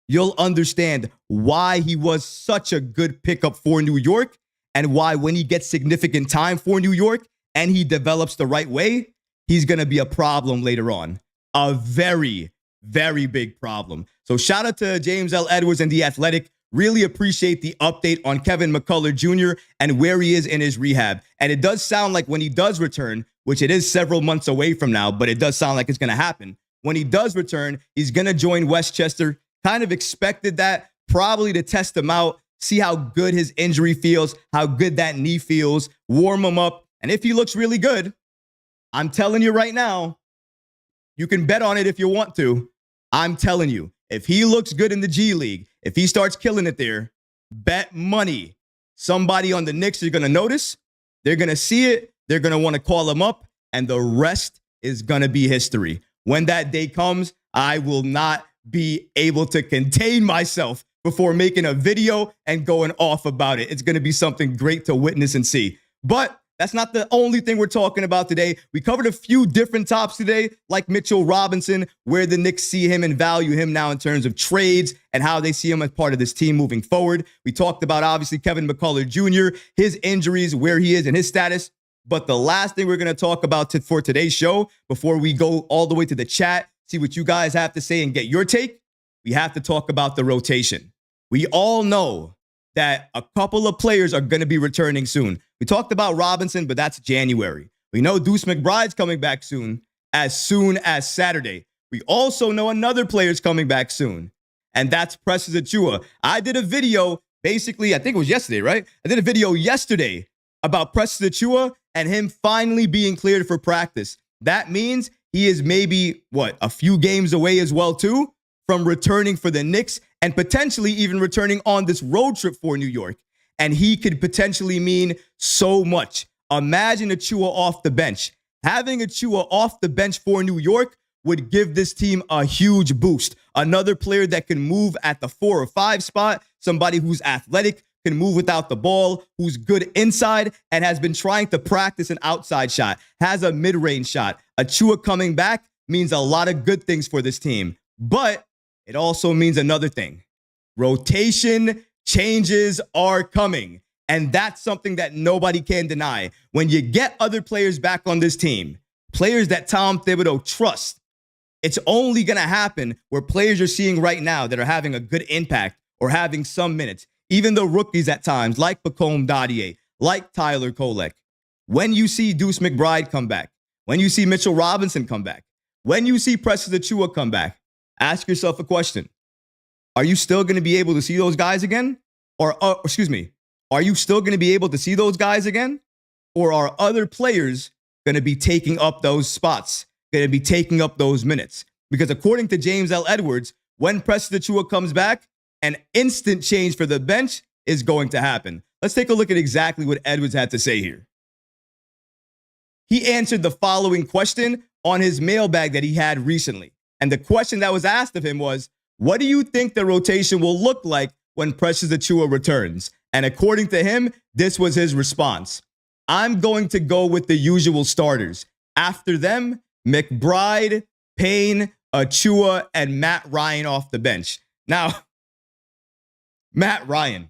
you'll understand why he was such a good pickup for New York and why when he gets significant time for New York and he develops the right way, he's going to be a problem later on. A very, very big problem. So shout out to James L. Edwards and The Athletic. Really appreciate the update on Kevin McCullough Jr. and where he is in his rehab. And it does sound like when he does return, which it is several months away from now, but it does sound like it's going to happen. When he does return, he's going to join Westchester. Kind of expected that, probably to test him out, see how good his injury feels, how good that knee feels, warm him up. And if he looks really good, I'm telling you right now, you can bet on it if you want to. I'm telling you, if he looks good in the G League, if he starts killing it there, bet money. Somebody on the Knicks are going to notice. They're going to see it. They're going to want to call him up. And the rest is going to be history. When that day comes, I will not be able to contain myself before making a video and going off about it. It's going to be something great to witness and see. But that's not the only thing we're talking about today. We covered a few different topics today, like Mitchell Robinson, where the Knicks see him and value him now in terms of trades and how they see him as part of this team moving forward. We talked about, obviously, Kevin McCullough Jr., his injuries, where he is and his status. But the last thing we're going to talk about for today's show, before we go all the way to the chat, see what you guys have to say and get your take, we have to talk about the rotation. We all know that a couple of players are going to be returning soon. We talked about Robinson, but that's January. We know Deuce McBride's coming back soon as Saturday. We also know another player's coming back soon, and that's Precious Achiuwa. I did a video, basically, I think it was yesterday, right? I did a video yesterday about Precious Achiuwa and him finally being cleared for practice. That means he is maybe, a few games away as well, too, from returning for the Knicks and potentially even returning on this road trip for New York. And he could potentially mean so much. Imagine Achiuwa off the bench. Having Achiuwa off the bench for New York would give this team a huge boost. Another player that can move at the 4 or 5 spot, somebody who's athletic, can move without the ball, who's good inside, and has been trying to practice an outside shot, has a mid-range shot. Achiuwa coming back means a lot of good things for this team. But it also means another thing. Rotation changes are coming. And that's something that nobody can deny. When you get other players back on this team, players that Tom Thibodeau trusts, it's only going to happen where players you're seeing right now that are having a good impact or having some minutes, even the rookies at times, like Pacome Dadier, like Tyler Kolek. When you see Deuce McBride come back, when you see Mitchell Robinson come back, when you see Precious Achiuwa come back, ask yourself a question. Are you still going to be able to see those guys again? Are you still going to be able to see those guys again? Or are other players going to be taking up those spots, going to be taking up those minutes? Because according to James L. Edwards, when Precious Achiuwa comes back, an instant change for the bench is going to happen. Let's take a look at exactly what Edwards had to say here. He answered the following question on his mailbag that he had recently. And the question that was asked of him was, what do you think the rotation will look like when Precious Achiuwa returns? And according to him, this was his response. I'm going to go with the usual starters. After them, McBride, Payne, Achiuwa, and Matt Ryan off the bench. Now, Matt Ryan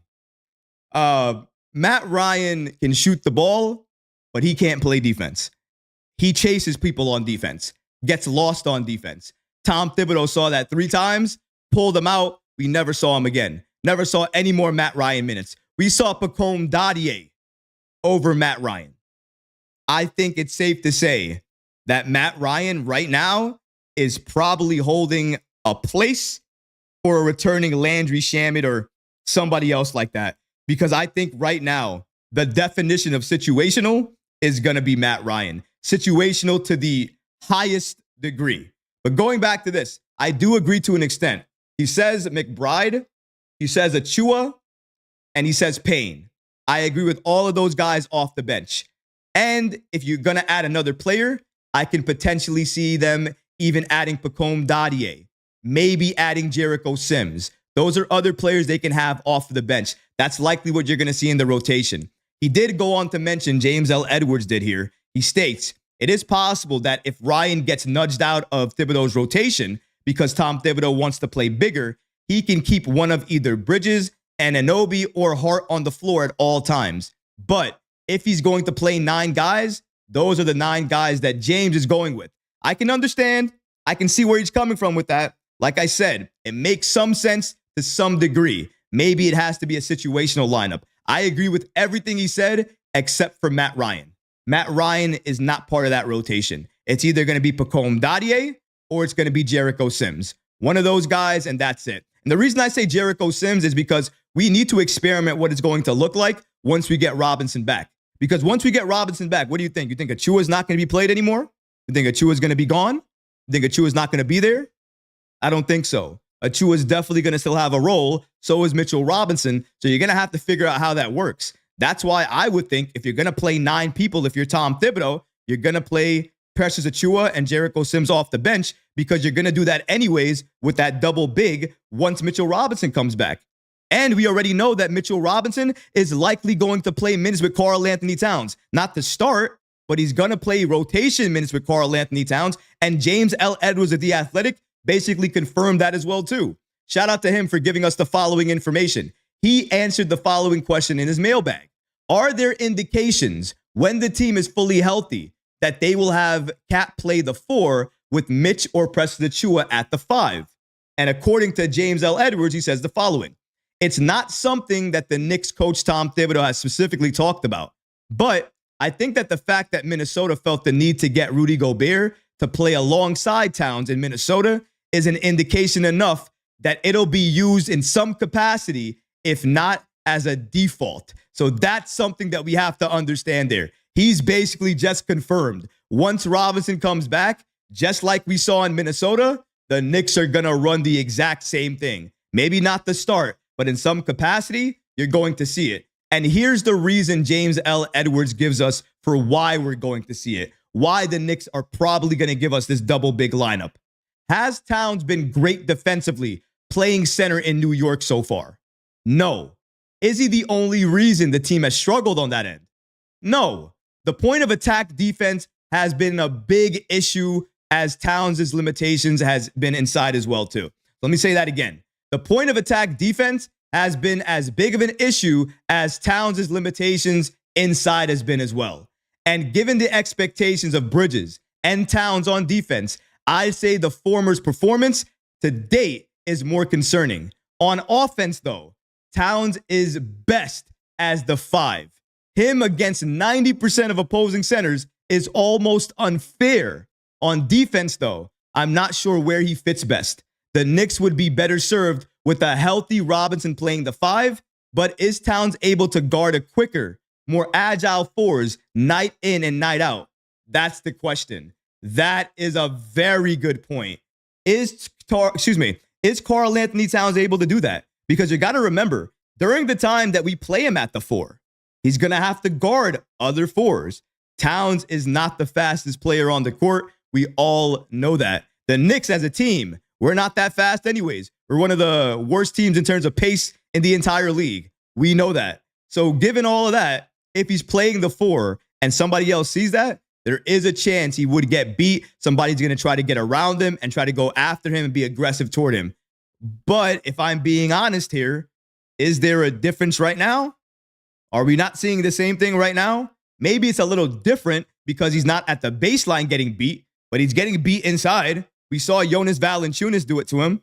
can shoot the ball, but he can't play defense. He chases people on defense, gets lost on defense. Tom Thibodeau saw that 3 times, pulled him out. We never saw him again. Never saw any more Matt Ryan minutes. We saw Pacome Dadier over Matt Ryan. I think it's safe to say that Matt Ryan right now is probably holding a place for a returning Landry Shamet or somebody else like that. Because I think right now, the definition of situational is going to be Matt Ryan. Situational to the highest degree. But going back to this, I do agree to an extent. He says McBride, he says Achiuwa, and he says Payne. I agree with all of those guys off the bench. And if you're going to add another player, I can potentially see them even adding Pacome Dadier, maybe adding Jericho Sims. Those are other players they can have off the bench. That's likely what you're going to see in the rotation. He did go on to mention, James L. Edwards did here, he states, it is possible that if Ryan gets nudged out of Thibodeau's rotation because Tom Thibodeau wants to play bigger, he can keep one of either Bridges, Anunoby, or Hart on the floor at all times. But if he's going to play 9 guys, those are the 9 guys that James is going with. I can understand. I can see where he's coming from with that. Like I said, it makes some sense to some degree. Maybe it has to be a situational lineup. I agree with everything he said except for Matt Ryan. Matt Ryan is not part of that rotation. It's either going to be Pacome Dadier or it's going to be Jericho Sims. One of those guys, and that's it. And the reason I say Jericho Sims is because we need to experiment what it's going to look like once we get Robinson back. Because once we get Robinson back, what do you think? You think Achiuwa is not going to be played anymore? You think Achiuwa is going to be gone? You think Achiuwa is not going to be there? I don't think so. Achiuwa is definitely going to still have a role. So is Mitchell Robinson. So you're going to have to figure out how that works. That's why I would think if you're going to play 9 people, if you're Tom Thibodeau, you're going to play Precious Achiuwa and Jericho Sims off the bench because you're going to do that anyways with that double big once Mitchell Robinson comes back. And we already know that Mitchell Robinson is likely going to play minutes with Karl-Anthony Towns. Not to start, but he's going to play rotation minutes with Karl-Anthony Towns. And James L. Edwards of The Athletic basically confirmed that as well, too. Shout out to him for giving us the following information. He answered the following question in his mailbag. Are there indications when the team is fully healthy that they will have Cat play the 4 with Mitch or Precious Achiuwa at the 5? And according to James L. Edwards, he says the following. It's not something that the Knicks coach Tom Thibodeau has specifically talked about. But I think that the fact that Minnesota felt the need to get Rudy Gobert to play alongside Towns in Minnesota is an indication enough that it'll be used in some capacity, if not as a default. So that's something that we have to understand there. He's basically just confirmed. Once Robinson comes back, just like we saw in Minnesota, the Knicks are going to run the exact same thing. Maybe not the start, but in some capacity, you're going to see it. And here's the reason James L. Edwards gives us for why we're going to see it, why the Knicks are probably going to give us this double big lineup. Has Towns been great defensively playing center in New York so far? No. Is he the only reason the team has struggled on that end? No. The point of attack defense has been a big issue as Towns' limitations has been inside as well too. Let me say that again. The point of attack defense has been as big of an issue as Towns' limitations inside has been as well. And given the expectations of Bridges and Towns on defense, I say the former's performance to date is more concerning. On offense, though, Towns is best as the 5. Him against 90% of opposing centers is almost unfair. On defense, though, I'm not sure where he fits best. The Knicks would be better served with a healthy Robinson playing the 5, but is Towns able to guard a quicker, more agile 4s night in and night out? That's the question. That is a very good point. Is Karl-Anthony Towns able to do that? Because you got to remember, during the time that we play him at the 4, he's going to have to guard other 4s. Towns is not the fastest player on the court. We all know that. The Knicks as a team, we're not that fast anyways. We're one of the worst teams in terms of pace in the entire league. We know that. So given all of that, if he's playing the 4 and somebody else sees that, there is a chance he would get beat. Somebody's going to try to get around him and try to go after him and be aggressive toward him. But if I'm being honest here, is there a difference right now? Are we not seeing the same thing right now? Maybe it's a little different because he's not at the baseline getting beat, but he's getting beat inside. We saw Jonas Valanciunas do it to him.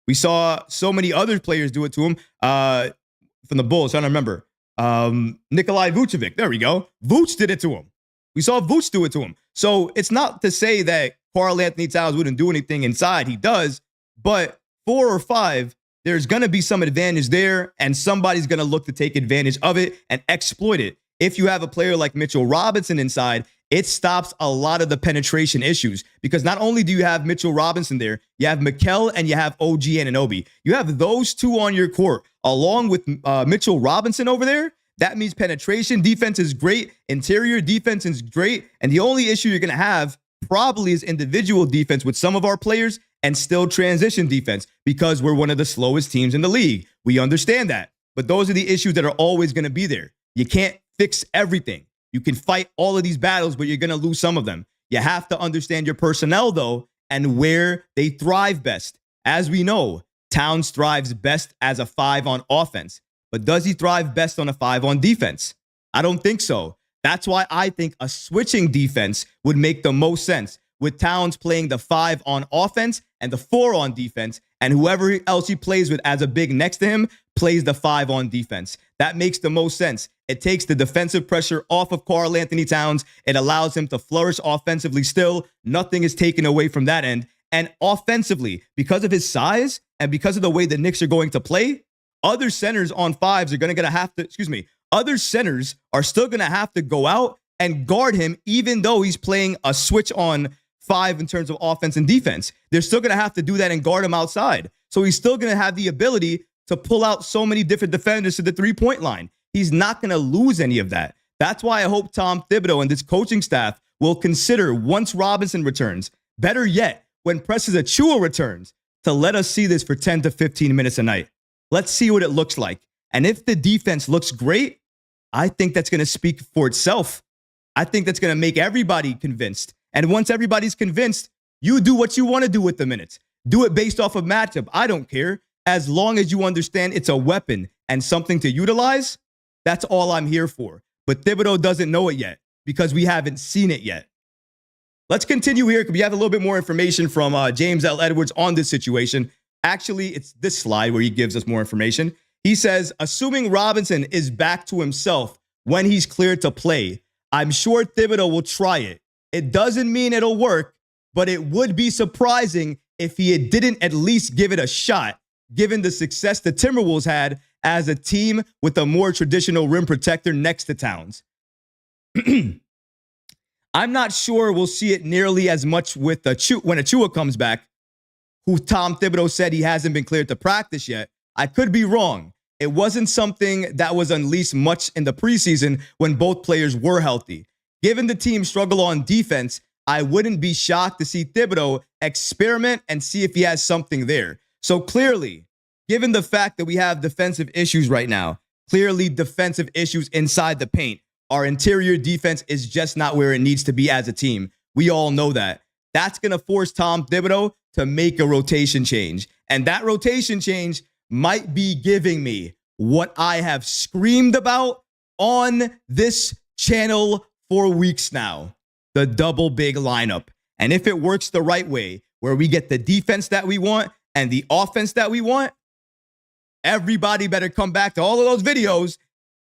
We saw so many other players do it to him from the Bulls. I don't remember. Nikolai Vucevic. There we go. Vuce did it to him. We saw Vuce do it to him. So it's not to say that Karl-Anthony Towns wouldn't do anything inside. He does. But 4 or 5, there's going to be some advantage there, and somebody's going to look to take advantage of it and exploit it. If you have a player like Mitchell Robinson inside, it stops a lot of the penetration issues because not only do you have Mitchell Robinson there, you have Mikal and you have OG Anunoby. You have those two on your court along with Mitchell Robinson over there. That means penetration defense is great. Interior defense is great. And the only issue you're going to have probably is individual defense with some of our players and still transition defense because we're one of the slowest teams in the league. We understand that. But those are the issues that are always going to be there. You can't fix everything. You can fight all of these battles, but you're going to lose some of them. You have to understand your personnel, though, and where they thrive best. As we know, Towns thrives best as a 5 on offense. But does he thrive best on a 5 on defense? I don't think so. That's why I think a switching defense would make the most sense, with Towns playing the 5 on offense and the 4 on defense, and whoever else he plays with as a big next to him plays the 5 on defense. That makes the most sense. It takes the defensive pressure off of Karl-Anthony Towns. It allows him to flourish offensively still. Nothing is taken away from that end. And offensively, because of his size and because of the way the Knicks are going to play, other centers on 5s are going to have to, other centers are still going to have to go out and guard him, even though he's playing a switch on 5 in terms of offense and defense. They're still going to have to do that and guard him outside. So he's still going to have the ability to pull out so many different defenders to the 3-point line. He's not going to lose any of that. That's why I hope Tom Thibodeau and this coaching staff will consider once Robinson returns, better yet, when Precious Achiuwa returns, to let us see this for 10 to 15 minutes a night. Let's see what it looks like. And if the defense looks great, I think that's going to speak for itself. I think that's going to make everybody convinced. And once everybody's convinced, you do what you want to do with the minutes. Do it based off of matchup. I don't care. As long as you understand it's a weapon and something to utilize, that's all I'm here for. But Thibodeau doesn't know it yet because we haven't seen it yet. Let's continue here because we have a little bit more information from James L. Edwards on this situation. Actually, it's this slide where he gives us more information. He says, assuming Robinson is back to himself when he's cleared to play, I'm sure Thibodeau will try it. It doesn't mean it'll work, but it would be surprising if he didn't at least give it a shot, given the success the Timberwolves had as a team with a more traditional rim protector next to Towns. I'm not sure we'll see it nearly as much with when Achiuwa comes back, who Tom Thibodeau said he hasn't been cleared to practice yet. I could be wrong. It wasn't something that was unleashed much in the preseason when both players were healthy. Given the team's struggle on defense, I wouldn't be shocked to see Thibodeau experiment and see if he has something there. So clearly, given the fact that we have defensive issues right now, clearly defensive issues inside the paint, our interior defense is just not where it needs to be as a team. We all know that. That's going to force Tom Thibodeau to make a rotation change. And that rotation change might be giving me what I have screamed about on this channel for weeks now. The double big lineup. And if it works the right way, where we get the defense that we want and the offense that we want, everybody better come back to all of those videos,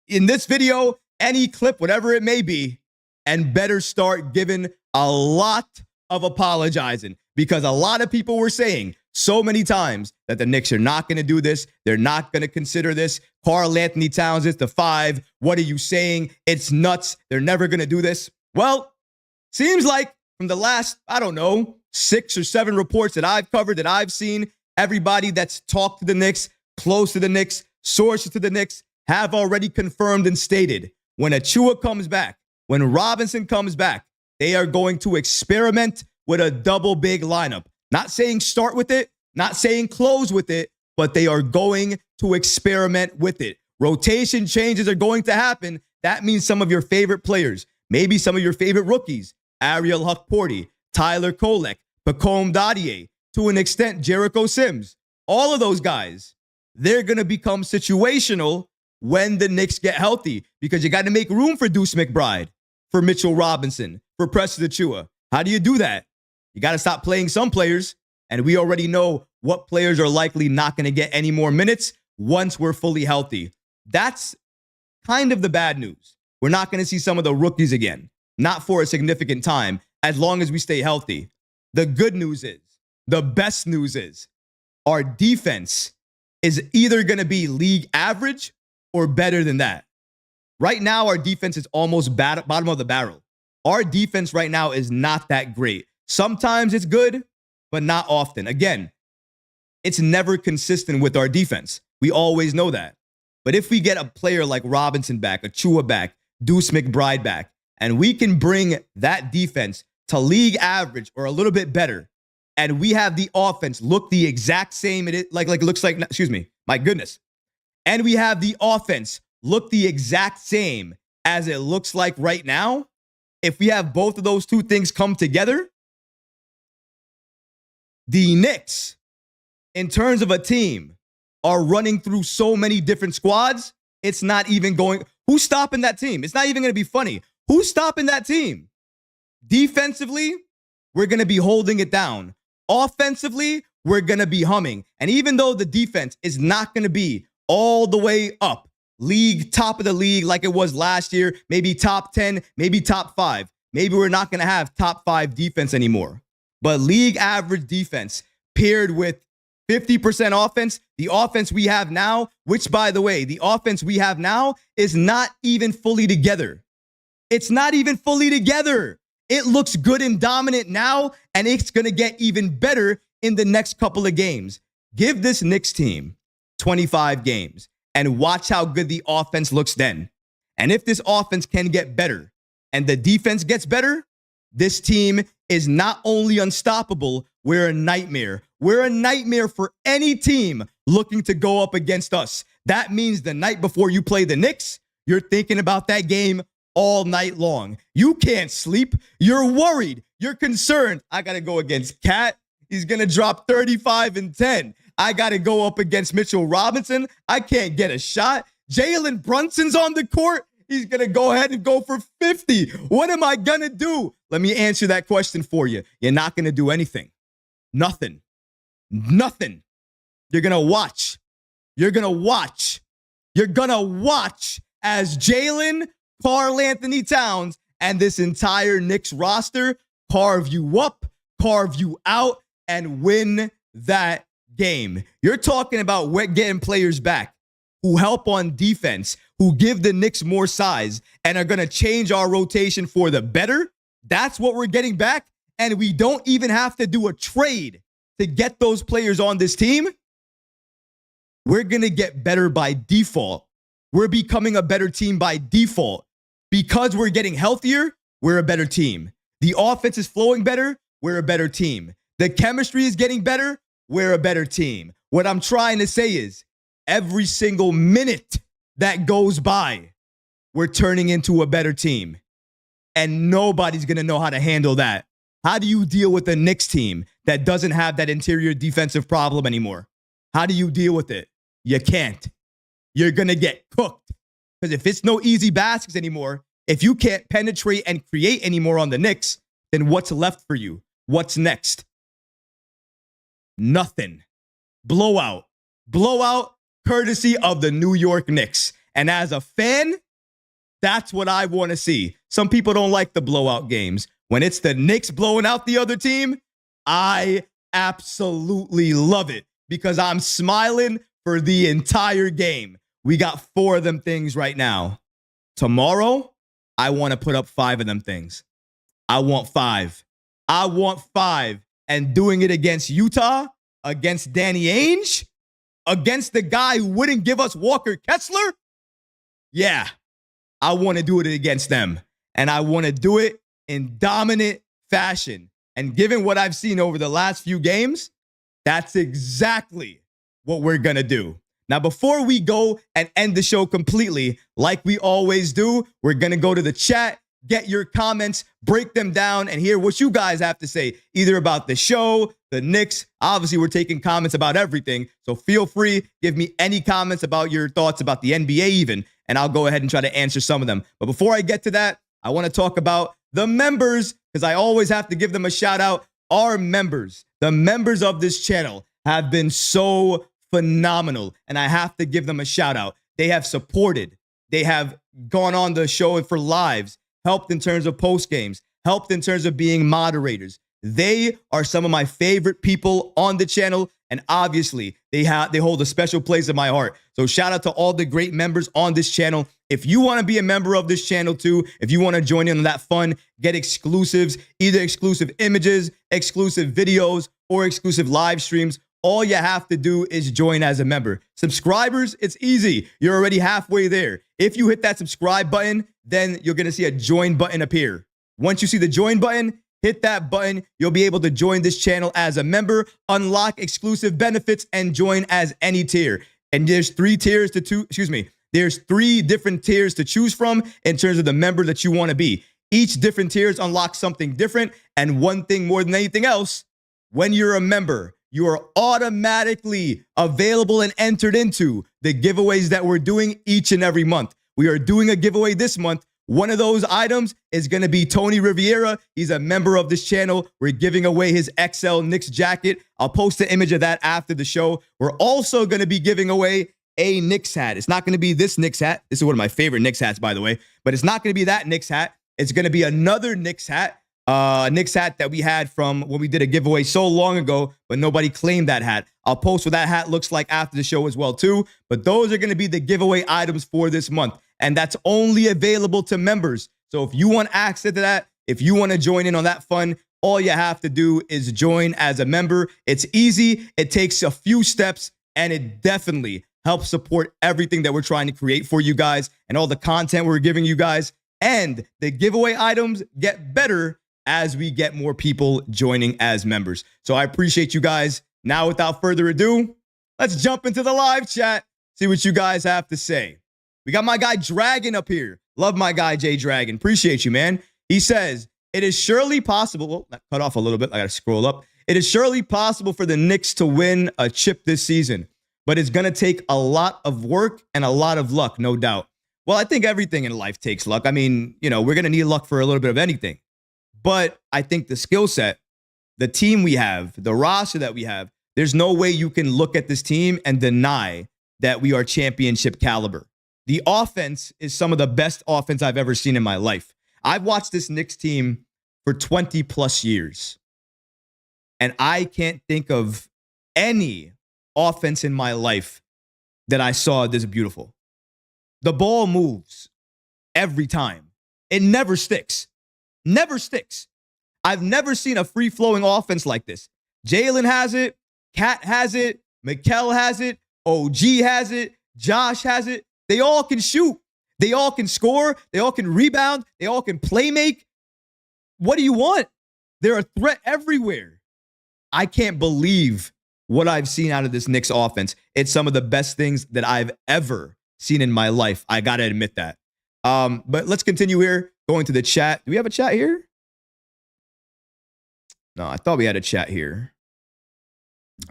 in this video, any clip, whatever it may be, and better start giving a lot of apologizing, because a lot of people were saying so many times that the Knicks are not going to do this. They're not going to consider this. Karl-Anthony Towns is the 5. What are you saying? It's nuts. They're never going to do this. Well, seems like from the last, 6 or 7 reports that I've covered, that I've seen, everybody that's talked to the Knicks, close to the Knicks, sources to the Knicks, have already confirmed and stated when Achua comes back, when Robinson comes back, they are going to experiment with a double big lineup. Not saying start with it, not saying close with it, but they are going to experiment with it. Rotation changes are going to happen. That means some of your favorite players, maybe some of your favorite rookies, Ariel Huckporty, Tyler Kolek, Pacome Dadier, to an extent, Jericho Sims, all of those guys, they're going to become situational when the Knicks get healthy, because you got to make room for Deuce McBride, for Mitchell Robinson, for Preston Achua. How do you do that? You got to stop playing some players, and we already know what players are likely not going to get any more minutes once we're fully healthy. That's kind of the bad news. We're not going to see some of the rookies again, not for a significant time, as long as we stay healthy. The good news is, the best news is, our defense is either going to be league average or better than that. Right now, our defense is almost bottom of the barrel. Our defense right now is not that great. Sometimes it's good, but not often. Again, it's never consistent with our defense. We always know that. But if we get a player like Robinson back, Achua back, Deuce McBride back, and we can bring that defense to league average or a little bit better, and we have the offense look the exact same, and and we have the offense look the exact same as it looks like right now, if we have both of those two things come together, the Knicks, in terms of a team, are running through so many different squads, it's not even going. Who's stopping that team? It's not even going to be funny. Who's stopping that team? Defensively, we're going to be holding it down. Offensively, we're going to be humming. And even though the defense is not going to be all the way up, league, top of the league like it was last year, maybe top 10, maybe top 5. Maybe we're not going to have top 5 defense anymore. But league average defense paired with 50% offense, the offense we have now, which, by the way, the offense we have now is not even fully together. It's not even fully together. It looks good and dominant now, and it's going to get even better in the next couple of games. Give this Knicks team 25 games and watch how good the offense looks then. And if this offense can get better and the defense gets better, this team is not only unstoppable, we're a nightmare. We're a nightmare for any team looking to go up against us. That means the night before you play the Knicks, you're thinking about that game all night long. You can't sleep. You're worried. You're concerned. I got to go against Cat. He's going to drop 35 and 10. I got to go up against Mitchell Robinson. I can't get a shot. Jalen Brunson's on the court. He's going to go ahead and go for 50. What am I going to do? Let me answer that question for you. You're not going to do anything. Nothing. Nothing. You're going to watch. You're going to watch. You're going to watch as Jalen, Karl-Anthony Towns, and this entire Knicks roster carve you up, carve you out, and win that game. You're talking about getting players back who help on defense, who give the Knicks more size, and are going to change our rotation for the better. That's what we're getting back, and we don't even have to do a trade to get those players on this team. We're going to get better by default. We're becoming a better team by default. Because we're getting healthier, we're a better team. The offense is flowing better, we're a better team. The chemistry is getting better, we're a better team. What I'm trying to say is, every single minute that goes by, we're turning into a better team. And nobody's going to know how to handle that. How do you deal with a Knicks team that doesn't have that interior defensive problem anymore? How do you deal with it? You can't. You're going to get cooked. Because if it's no easy baskets anymore, if you can't penetrate and create anymore on the Knicks, then what's left for you? What's next? Nothing. Blowout. Blowout courtesy of the New York Knicks. And as a fan, that's what I want to see. Some people don't like the blowout games. When it's the Knicks blowing out the other team, I absolutely love it because I'm smiling for the entire game. We got 4 of them things right now. Tomorrow, I want to put up 5 of them things. I want 5. I want 5. And doing it against Utah, against Danny Ainge, against the guy who wouldn't give us Walker Kessler. Yeah, I want to do it against them. And I want to do it in dominant fashion. And given what I've seen over the last few games, that's exactly what we're going to do. Now, before we go and end the show completely, like we always do, we're going to go to the chat, get your comments, break them down, and hear what you guys have to say, either about the show, the Knicks. Obviously, we're taking comments about everything, so feel free. Give me any comments about your thoughts about the NBA even, and I'll go ahead and try to answer some of them. But before I get to that, I want to talk about the members, because I always have to give them a shout out. Our members, the members of this channel, have been so phenomenal, and I have to give them a shout out. They have supported. They have gone on the show for lives, helped in terms of post games, helped in terms of being moderators. They are some of my favorite people on the channel, and obviously they hold a special place in my heart. So shout out to all the great members on this channel. If you want to be a member of this channel too, if you want to join in on that fun, get exclusives, either exclusive images, exclusive videos, or exclusive live streams, all you have to do is join as a member. Subscribers, it's easy. You're already halfway there. If you hit that subscribe button, then you're going to see a join button appear. Once you see the join button, hit that button. You'll be able to join this channel as a member, unlock exclusive benefits, and join as any tier. And there's 3 tiers There's 3 different tiers to choose from in terms of the member that you want to be. Each different tiers unlocks something different. And one thing more than anything else, when you're a member, you are automatically available and entered into the giveaways that we're doing each and every month. We are doing a giveaway this month. One of those items is going to be Tony Riviera. He's a member of this channel. We're giving away his XL Knicks jacket. I'll post an image of that after the show. We're also going to be giving away a Knicks hat. It's not going to be this Knicks hat. This is one of my favorite Knicks hats, by the way. But it's not going to be that Knicks hat. It's going to be another Knicks hat. Knicks hat that we had from when we did a giveaway so long ago, but nobody claimed that hat. I'll post what that hat looks like after the show as well too. But those are going to be the giveaway items for this month. And that's only available to members. So if you want access to that, if you want to join in on that fun, all you have to do is join as a member. It's easy. It takes a few steps, and it definitely helps support everything that we're trying to create for you guys and all the content we're giving you guys. And the giveaway items get better as we get more people joining as members. So I appreciate you guys. Now, without further ado, let's jump into the live chat, see what you guys have to say. We got my guy Dragon up here. Love my guy Jay Dragon. Appreciate you, man. He says, it is surely possible. Well, that cut off a little bit. I got to scroll up. It is surely possible for the Knicks to win a chip this season, but it's going to take a lot of work and a lot of luck, no doubt. Well, I think everything in life takes luck. I mean, we're going to need luck for a little bit of anything. But I think the skill set, the team we have, the roster that we have, there's no way you can look at this team and deny that we are championship caliber. The offense is some of the best offense I've ever seen in my life. I've watched this Knicks team for 20 plus years, and I can't think of any offense in my life that I saw this beautiful. The ball moves every time. It never sticks. Never sticks. I've never seen a free-flowing offense like this. Jalen has it. Cat has it. Mikal has it. OG has it. Josh has it. They all can shoot. They all can score. They all can rebound. They all can play make. What do you want? They're a threat everywhere. I can't believe what I've seen out of this Knicks offense. It's some of the best things that I've ever seen in my life. I got to admit that. But let's continue here. Going to the chat. Do we have a chat here? No, I thought we had a chat here.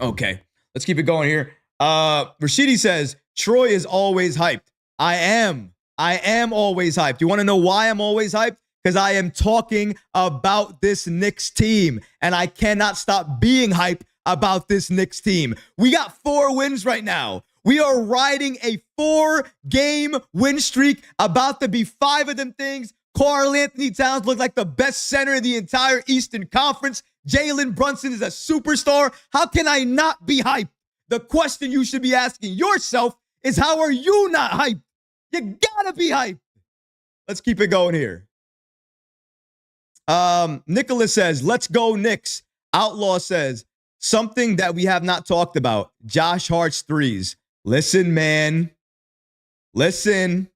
Okay, let's keep it going here. Rashidi says, Troy is always hyped. I am always hyped. You want to know why I'm always hyped? Because I am talking about this Knicks team, and I cannot stop being hyped about this Knicks team. We got 4 wins right now. We are riding a 4-game win streak, about to be 5 of them things. Karl-Anthony Towns looked like the best center in the entire Eastern Conference. Jalen Brunson is a superstar. How can I not be hyped? The question you should be asking yourself is, how are you not hyped? You gotta be hyped. Let's keep it going here. Nicholas says, let's go Knicks. Outlaw says, something that we have not talked about, Josh Hart's threes. Listen, man. Listen.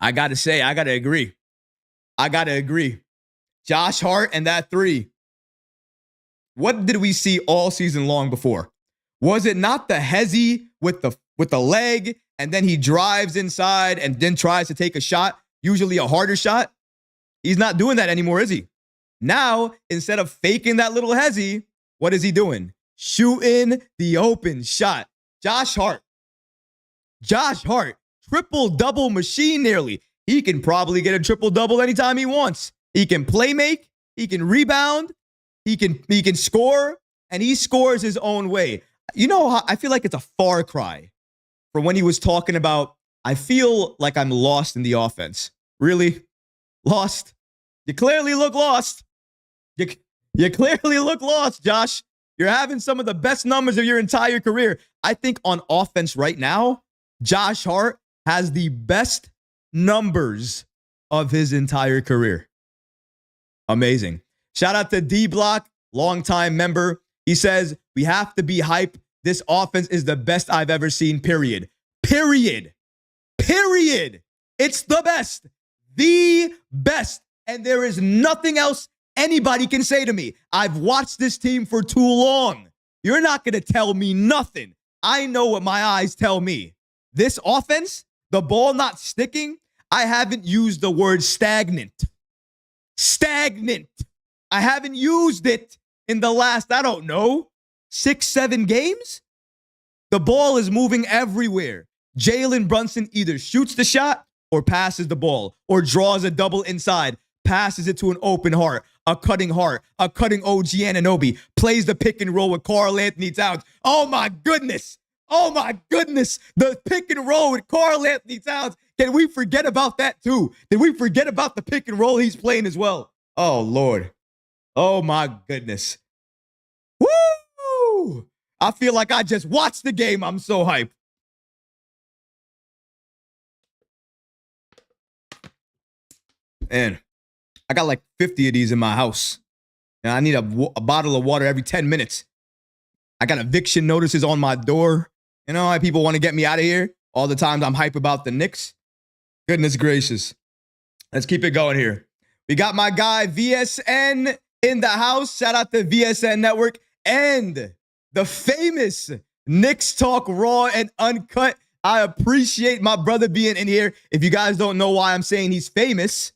I got to agree. Josh Hart and that 3. What did we see all season long before? Was it not the hezzy with the leg, and then he drives inside and then tries to take a shot, usually a harder shot? He's not doing that anymore, is he? Now, instead of faking that little hezzy, what is he doing? Shooting the open shot. Josh Hart, triple-double machine nearly. He can probably get a triple-double anytime he wants. He can play make, he can rebound, he can score, and he scores his own way. You know, I feel like it's a far cry from when he was talking about, I feel like I'm lost in the offense. Really? Lost? You clearly look lost. You clearly look lost, Josh. You're having some of the best numbers of your entire career. I think on offense right now, Josh Hart has the best numbers of his entire career. Amazing. Shout out to D-Block, longtime member. He says, we have to be hyped. This offense is the best I've ever seen, period. Period. It's the best. The best. And there is nothing else anybody can say to me. I've watched this team for too long. You're not going to tell me nothing. I know what my eyes tell me. This offense, the ball not sticking, I haven't used the word stagnant. Stagnant. I haven't used it in the last, 6-7 games. The ball is moving everywhere. Jalen Brunson either shoots the shot or passes the ball or draws a double inside, passes it to an open Hart, a cutting OG Anunoby, plays the pick and roll with Karl-Anthony Towns. Oh my goodness. The pick and roll with Karl-Anthony Towns. Can we forget about that too? Did we forget about the pick and roll he's playing as well? Oh, Lord. Oh, my goodness. Woo! I feel like I just watched the game. I'm so hyped. Man, I got like 50 of these in my house. And I need a bottle of water every 10 minutes. I got eviction notices on my door. You know how people want to get me out of here? All the times I'm hype about the Knicks. Goodness gracious. Let's keep it going here. We got my guy VSN in the house. Shout out to VSN Network and the famous Knicks Talk Raw and Uncut. I appreciate my brother being in here. If you guys don't know why I'm saying he's famous,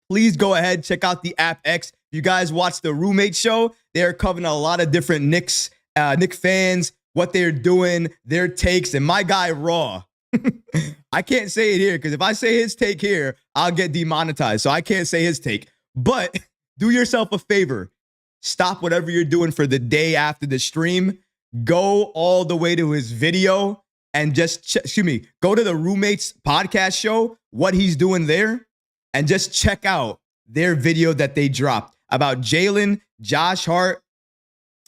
please go ahead, check out the App X. If you guys watch the Roommate Show, they're covering a lot of different Knicks fans, what they're doing, their takes, and my guy Raw. I can't say it here because if I say his take here, I'll get demonetized. So I can't say his take. But do yourself a favor. Stop whatever you're doing for the day after the stream. Go all the way to his video and just, go to the Roommates podcast show, what he's doing there, and just check out their video that they dropped about Jalen, Josh Hart,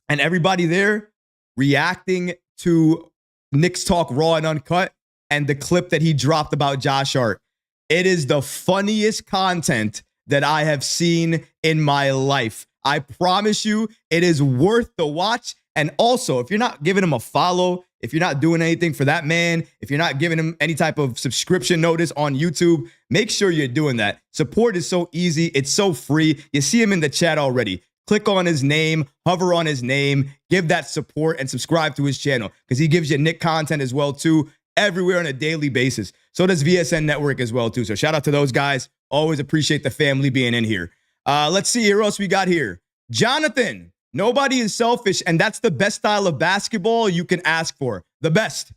and everybody there reacting to Knicks Talk Raw and Uncut and the clip that he dropped about Josh Hart. It is the funniest content that I have seen in my life. I promise you, it is worth the watch. And also, if you're not giving him a follow, if you're not doing anything for that man, if you're not giving him any type of subscription notice on YouTube, make sure you're doing that. Support is so easy. It's so free. You see him in the chat already. Click on his name, hover on his name, give that support and subscribe to his channel because he gives you Nick content as well too, everywhere on a daily basis. So does VSN Network as well too. So shout out to those guys. Always appreciate the family being in here. Let's see who else we got here. Jonathan Nobody is selfish, and that's the best style of basketball you can ask for. The best.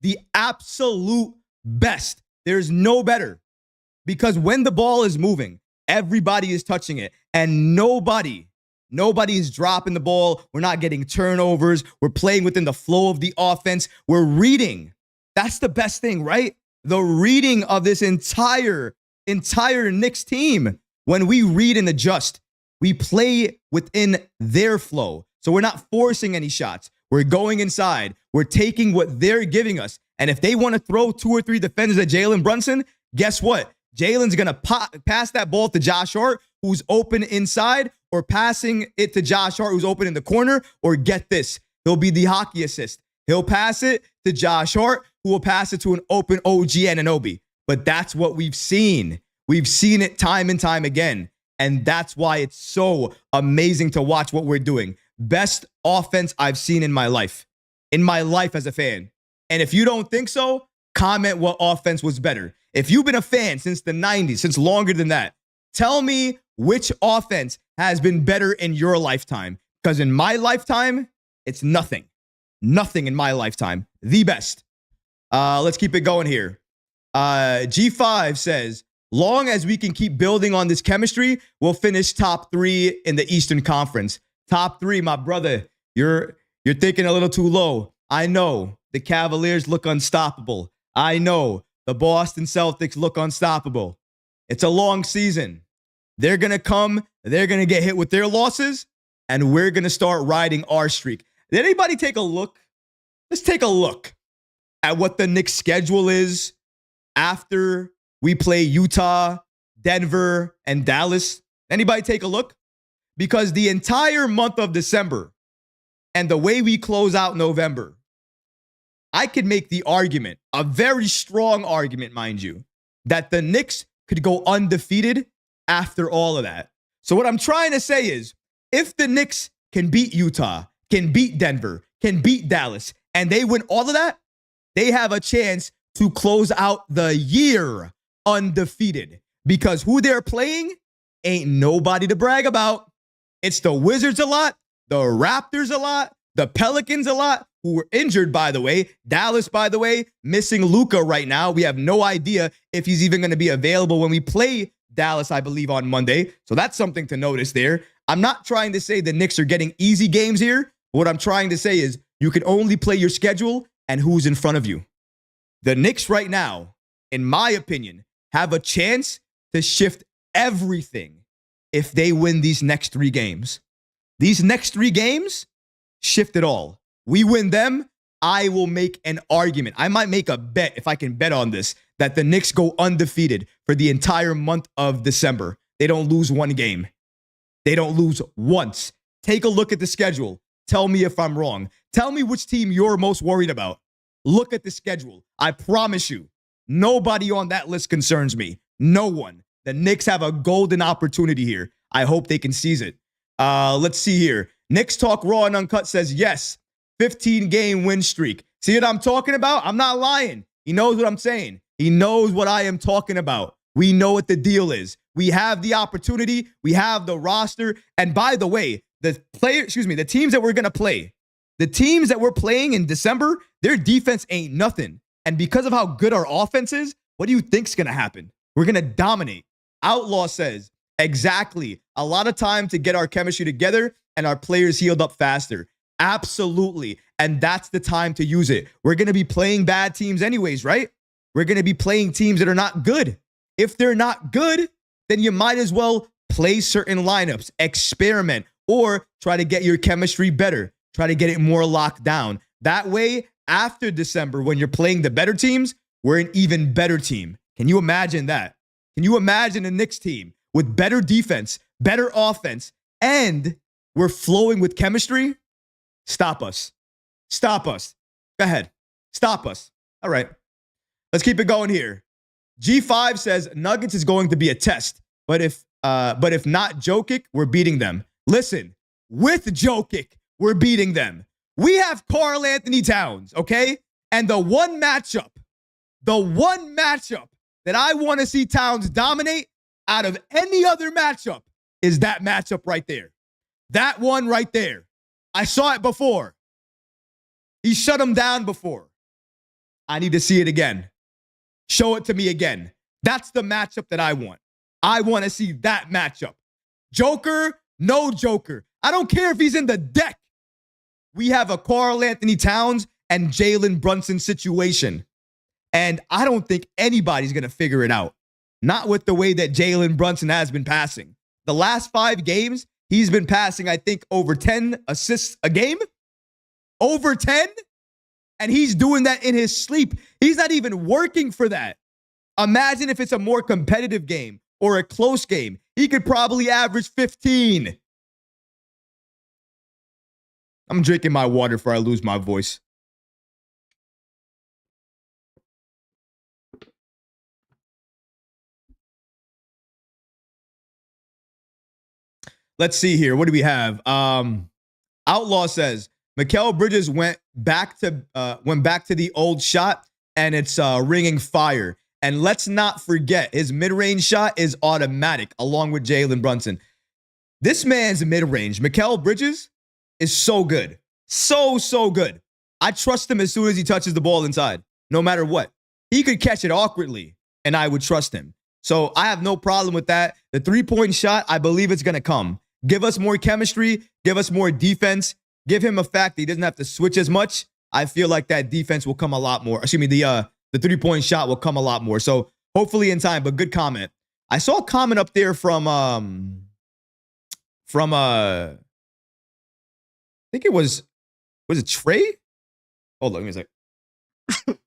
The absolute best. There's no better. Because when the ball is moving, everybody is touching it, and nobody is dropping the ball. We're not getting turnovers. We're playing within the flow of the offense. We're reading. That's the best thing, right? The reading of this entire Knicks team. When we read and adjust, we play within their flow. So we're not forcing any shots. We're going inside. We're taking what they're giving us. And if they want to throw 2 or 3 defenders at Jalen Brunson, guess what? Jalen's going to pass that ball to Josh Hart, who's open inside, or passing it to Josh Hart, who's open in the corner, or get this. He'll be the hockey assist. He'll pass it to Josh Hart, who will pass it to an open OG Anunoby. But that's what we've seen. We've seen it time and time again. And that's why it's so amazing to watch what we're doing. Best offense I've seen in my life as a fan. And if you don't think so, comment what offense was better. If you've been a fan since the 90s, since longer than that, tell me which offense has been better in your lifetime. Because in my lifetime, it's nothing. Nothing in my lifetime. The best. Let's keep it going here. G5 says, long as we can keep building on this chemistry, we'll finish top 3 in the Eastern Conference. Top 3, my brother. You're thinking a little too low. I know the Cavaliers look unstoppable. I know the Boston Celtics look unstoppable. It's a long season. They're going to come. They're going to get hit with their losses, and we're going to start riding our streak. Did anybody take a look? Let's take a look at what the Knicks' schedule is after we play Utah, Denver, and Dallas. Anybody take a look? Because the entire month of December and the way we close out November, I could make the argument, a very strong argument, mind you, that the Knicks could go undefeated after all of that. So what I'm trying to say is, if the Knicks can beat Utah, can beat Denver, can beat Dallas, and they win all of that, they have a chance to close out the year undefeated. Because who they're playing ain't nobody to brag about. It's the Wizards a lot, the Raptors a lot, the Pelicans a lot, who were injured, by the way. Dallas, by the way, missing Luka right now. We have no idea if he's even going to be available when we play Dallas, I believe, on Monday. So that's something to notice there. I'm not trying to say the Knicks are getting easy games here. What I'm trying to say is you can only play your schedule and who's in front of you. The Knicks right now, in my opinion, have a chance to shift everything if they win these next 3 games. These next 3 games shift it all. We win them, I will make an argument. I might make a bet, if I can bet on this, that the Knicks go undefeated for the entire month of December. They don't lose 1 game. They don't lose once. Take a look at the schedule. Tell me if I'm wrong. Tell me which team you're most worried about. Look at the schedule. I promise you, nobody on that list concerns me. No one. The Knicks have a golden opportunity here. I hope they can seize it. Let's see here. Knicks Talk Raw and Uncut says, yes, 15-game win streak. See what I'm talking about? I'm not lying. He knows what I'm saying. He knows what I am talking about. We know what the deal is. We have the opportunity. We have the roster. And by the way, the teams that we're going to play, the teams that we're playing in December, their defense ain't nothing. And because of how good our offense is, what do you think's going to happen? We're going to dominate. Outlaw says, exactly. A lot of time to get our chemistry together and our players healed up faster. Absolutely. And that's the time to use it. We're going to be playing bad teams anyways, right? We're going to be playing teams that are not good. If they're not good, then you might as well play certain lineups, experiment, or try to get your chemistry better. Try to get it more locked down. That way, after December, when you're playing the better teams, we're an even better team. Can you imagine that? Can you imagine a Knicks team with better defense, better offense, and we're flowing with chemistry? Stop us. Stop us. Go ahead. Stop us. All right. Let's keep it going here. G5 says Nuggets is going to be a test, but if not Jokic, we're beating them. Listen, with Jokic, we're beating them. We have Karl-Anthony Towns, okay? And the one matchup that I want to see Towns dominate out of any other matchup is that matchup right there. That one right there. I saw it before. He shut him down before. I need to see it again. Show it to me again. That's the matchup that I want. I want to see that matchup. Joker, no Joker. I don't care if he's in the deck. We have a Karl-Anthony Towns and Jalen Brunson situation. And I don't think anybody's going to figure it out. Not with the way that Jalen Brunson has been passing. The last 5 games, he's been passing, I think, over 10 assists a game. Over 10? And he's doing that in his sleep. He's not even working for that. Imagine if it's a more competitive game or a close game. He could probably average 15. I'm drinking my water before I lose my voice. Let's see here. What do we have? Outlaw says Mikal Bridges went back to the old shot, and it's ringing fire. And let's not forget, his mid-range shot is automatic, along with Jalen Brunson. This man's mid-range, Mikal Bridges, is so good. So good. I trust him as soon as he touches the ball inside, no matter what. He could catch it awkwardly, and I would trust him. So I have no problem with that. The three-point shot, I believe it's going to come. Give us more chemistry. Give us more defense. Give him a fact that he doesn't have to switch as much. I feel like that defense will come a lot more. Excuse me, the three-point shot will come a lot more. So hopefully in time, but good comment. I saw a comment up there from I think it was it Trey? Hold on, give me a sec.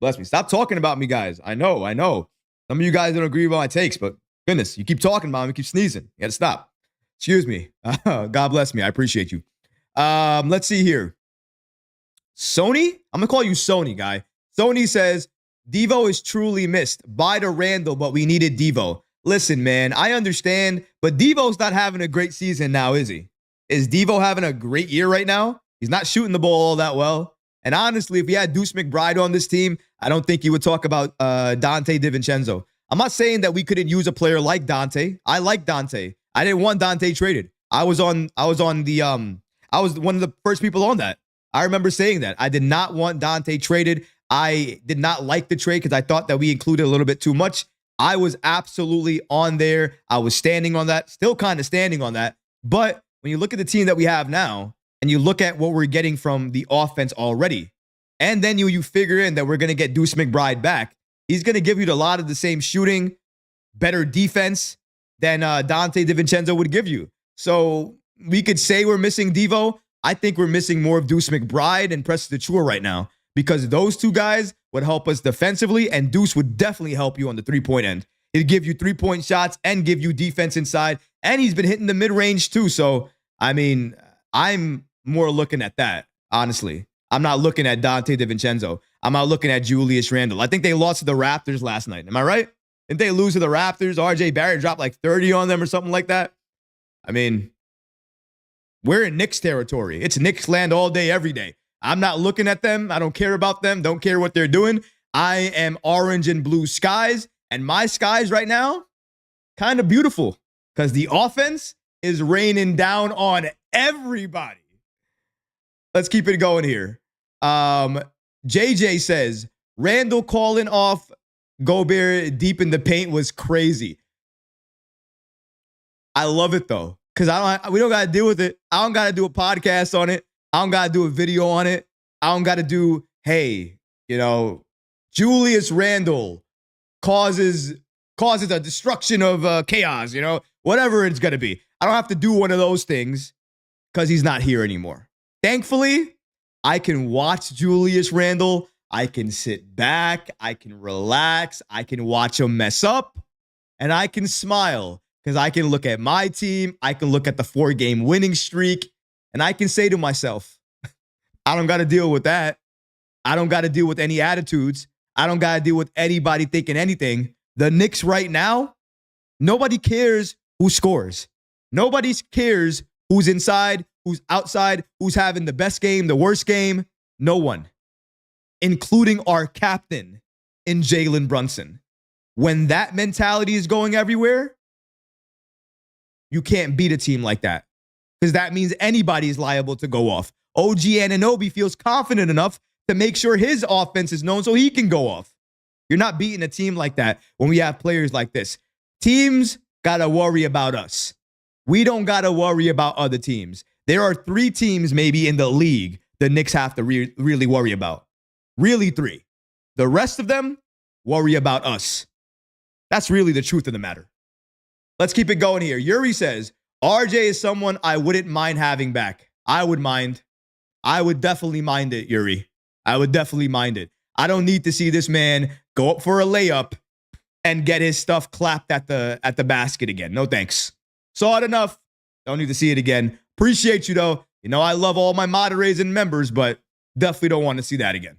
Bless me. Stop talking about me, guys. I know. Some of you guys don't agree with my takes, but goodness, you keep talking about me, keep sneezing. You got to stop. Excuse me. God bless me. I appreciate you. Let's see here. Sony? I'm going to call you Sony, guy. Sony says, Devo is truly missed. Bye to Randall, but we needed Devo. Listen, man, I understand, but Devo's not having a great season now, is he? Is Devo having a great year right now? He's not shooting the ball all that well. And honestly, if we had Deuce McBride on this team, I don't think you would talk about Dante DiVincenzo. I'm not saying that we couldn't use a player like Dante. I like Dante. I didn't want Dante traded. I was one of the first people on that. I remember saying that. I did not want Dante traded. I did not like the trade because I thought that we included a little bit too much. I was absolutely on there. I was standing on that, still kind of standing on that. But when you look at the team that we have now, and you look at what we're getting from the offense already, and then you figure in that we're going to get Deuce McBride back, he's going to give you a lot of the same shooting, better defense than Dante DiVincenzo would give you. So we could say we're missing Devo. I think we're missing more of Deuce McBride and Preston Chua right now, because those two guys would help us defensively, and Deuce would definitely help you on the three-point end. He'd give you three-point shots and give you defense inside, and he's been hitting the mid-range too. So, I mean, I'm more looking at that, honestly. I'm not looking at Dante DiVincenzo. I'm not looking at Julius Randle. I think they lost to the Raptors last night. Am I right? Didn't they lose to the Raptors? RJ Barrett dropped like 30 on them or something like that. I mean, we're in Knicks territory. It's Knicks land all day, every day. I'm not looking at them. I don't care about them. Don't care what they're doing. I am orange and blue skies. And my skies right now, kind of beautiful, because the offense is raining down on everybody. Let's keep it going here. JJ says, Randall calling off Gobert deep in the paint was crazy. I love it, though, because we don't got to deal with it. I don't got to do a podcast on it. I don't got to do a video on it. I don't got to do, hey, Julius Randle causes a destruction of chaos, whatever it's going to be. I don't have to do one of those things because he's not here anymore. Thankfully, I can watch Julius Randle. I can sit back. I can relax. I can watch him mess up, and I can smile because I can look at my team. I can look at the 4-game winning streak, and I can say to myself, I don't got to deal with that. I don't got to deal with any attitudes. I don't got to deal with anybody thinking anything. The Knicks right now, nobody cares who scores. Nobody cares who's inside, who's outside, who's having the best game, the worst game. No one, including our captain in Jalen Brunson. When that mentality is going everywhere, you can't beat a team like that because that means anybody is liable to go off. OG Anunoby feels confident enough to make sure his offense is known so he can go off. You're not beating a team like that when we have players like this. Teams got to worry about us. We don't got to worry about other teams. There are 3 teams maybe in the league the Knicks have to really worry about. Really 3. The rest of them worry about us. That's really the truth of the matter. Let's keep it going here. Yuri says, RJ is someone I wouldn't mind having back. I would mind. I would definitely mind it, Yuri. I would definitely mind it. I don't need to see this man go up for a layup and get his stuff clapped at the basket again. No thanks. Saw it enough. Don't need to see it again. Appreciate you, though. You know, I love all my moderators and members, but definitely don't want to see that again.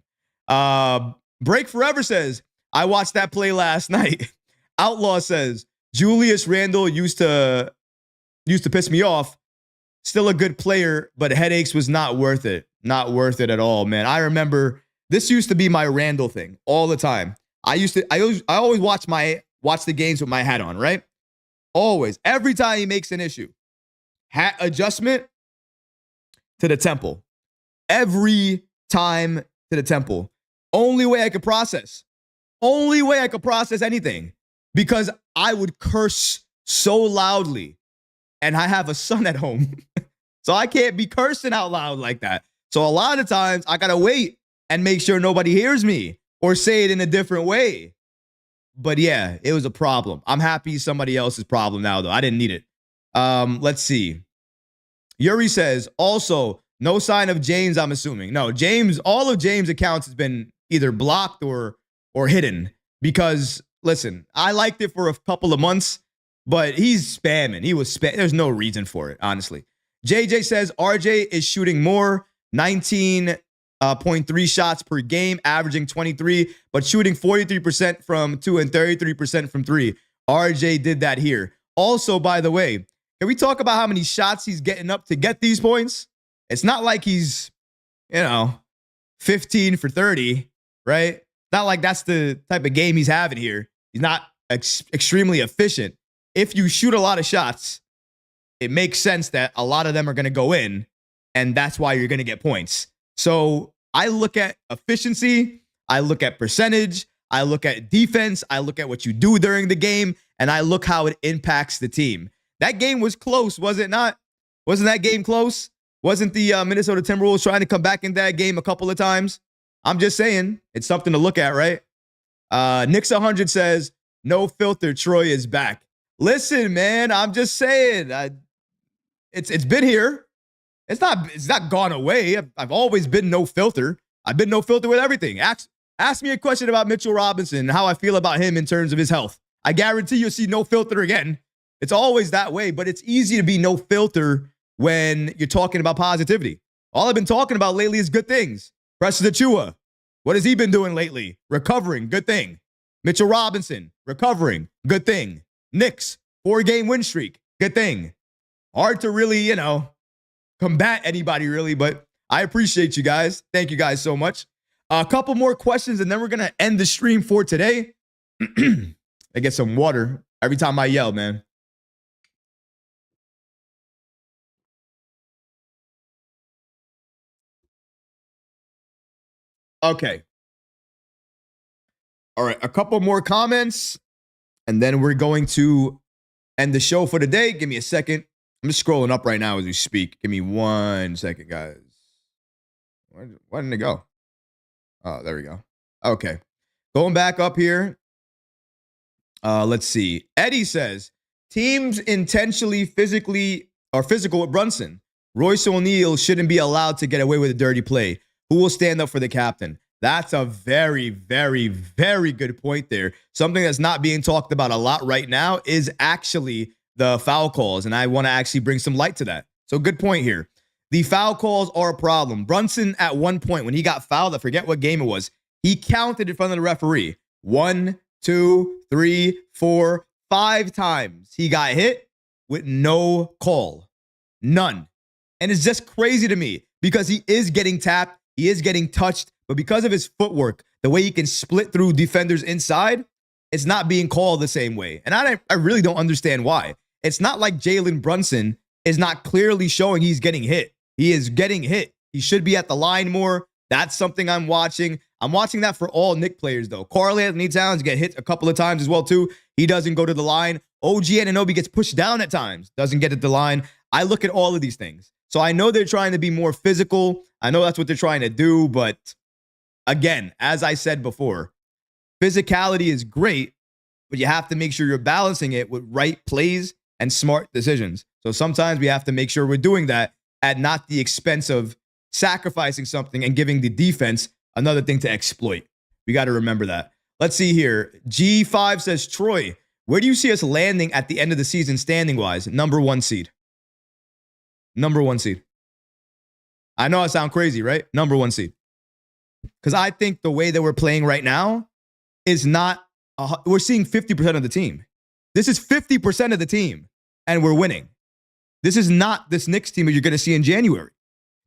Break Forever says, I watched that play last night. Outlaw says, Julius Randle used to piss me off. Still a good player, but headaches was not worth it. Not worth it at all, man. I remember this used to be my Randle thing all the time. I always watch the games with my hat on, right? Always. Every time he makes an issue. Hat adjustment to the temple. Every time to the temple. Only way I could process. Only way I could process anything. Because I would curse so loudly. And I have a son at home. So I can't be cursing out loud like that. So a lot of times I got to wait and make sure nobody hears me or say it in a different way. But yeah, it was a problem. I'm happy somebody else's problem now, though. I didn't need it. Let's see. Yuri says, also, no sign of James, I'm assuming. No, James, all of James' accounts has been either blocked or hidden because, listen, I liked it for a couple of months, but he's spamming. He was spamming. There's no reason for it, honestly. JJ says, RJ is shooting more, 19.3 shots per game, averaging 23, but shooting 43% from 2 and 33% from 3. RJ did that here. Also, by the way, can we talk about how many shots he's getting up to get these points? It's not like he's, 15 for 30, right? Not like that's the type of game he's having here. He's not extremely efficient. If you shoot a lot of shots, it makes sense that a lot of them are going to go in, and that's why you're going to get points. So I look at efficiency, I look at percentage, I look at defense, I look at what you do during the game, and I look how it impacts the team. That game was close, was it not? Wasn't that game close? Wasn't the Minnesota Timberwolves trying to come back in that game a couple of times? I'm just saying, it's something to look at, right? Knicks 100 says, no filter, Troy is back. Listen, man, I'm just saying, it's been here. It's not gone away. I've always been no filter. I've been no filter with everything. Ask me a question about Mitchell Robinson and how I feel about him in terms of his health. I guarantee you'll see no filter again. It's always that way, but it's easy to be no filter when you're talking about positivity. All I've been talking about lately is good things. Preston Achua, what has he been doing lately? Recovering, good thing. Mitchell Robinson, recovering, good thing. Knicks, 4-game win streak, good thing. Hard to really, combat anybody really, but I appreciate you guys. Thank you guys so much. A couple more questions, and then we're going to end the stream for today. I get some water every time I yell, man. Okay. All right, a couple more comments, and then we're going to end the show for today. Give me a second. I'm just scrolling up right now as we speak. Give me 1 second, guys. Where didn't it go? Oh, there we go. Okay. Going back up here. Let's see. Eddie says, teams intentionally physical with Brunson. Royce O'Neal shouldn't be allowed to get away with a dirty play. Who will stand up for the captain? That's a very, very, very good point there. Something that's not being talked about a lot right now is actually the foul calls, and I want to actually bring some light to that. So good point here. The foul calls are a problem. Brunson, at one point, when he got fouled, I forget what game it was, he counted in front of the referee. 1, 2, 3, 4, 5 times he got hit with no call. None. And it's just crazy to me because he is getting tapped, he is getting touched, but because of his footwork, the way he can split through defenders inside, it's not being called the same way. And I really don't understand why. it's not like Jalen Brunson is not clearly showing he's getting hit. He is getting hit. He should be at the line more. That's something I'm watching. I'm watching that for all Knicks players, though. Karl-Anthony Towns get hit a couple of times as well, too. He doesn't go to the line. OG Anunoby gets pushed down at times, doesn't get to the line. I look at all of these things. So I know they're trying to be more physical. I know that's what they're trying to do. But again, as I said before, physicality is great, but you have to make sure you're balancing it with right plays and smart decisions. So sometimes we have to make sure we're doing that at not the expense of sacrificing something and giving the defense another thing to exploit. We got to remember that. Let's see here. G5 says, Troy, where do you see us landing at the end of the season standing-wise? Number 1 seed. Number 1 seed. I know I sound crazy, right? Number 1 seed. Because I think the way that we're playing right now is not, we're seeing 50% of the team. This is 50% of the team, and we're winning. This is not this Knicks team that you're going to see in January.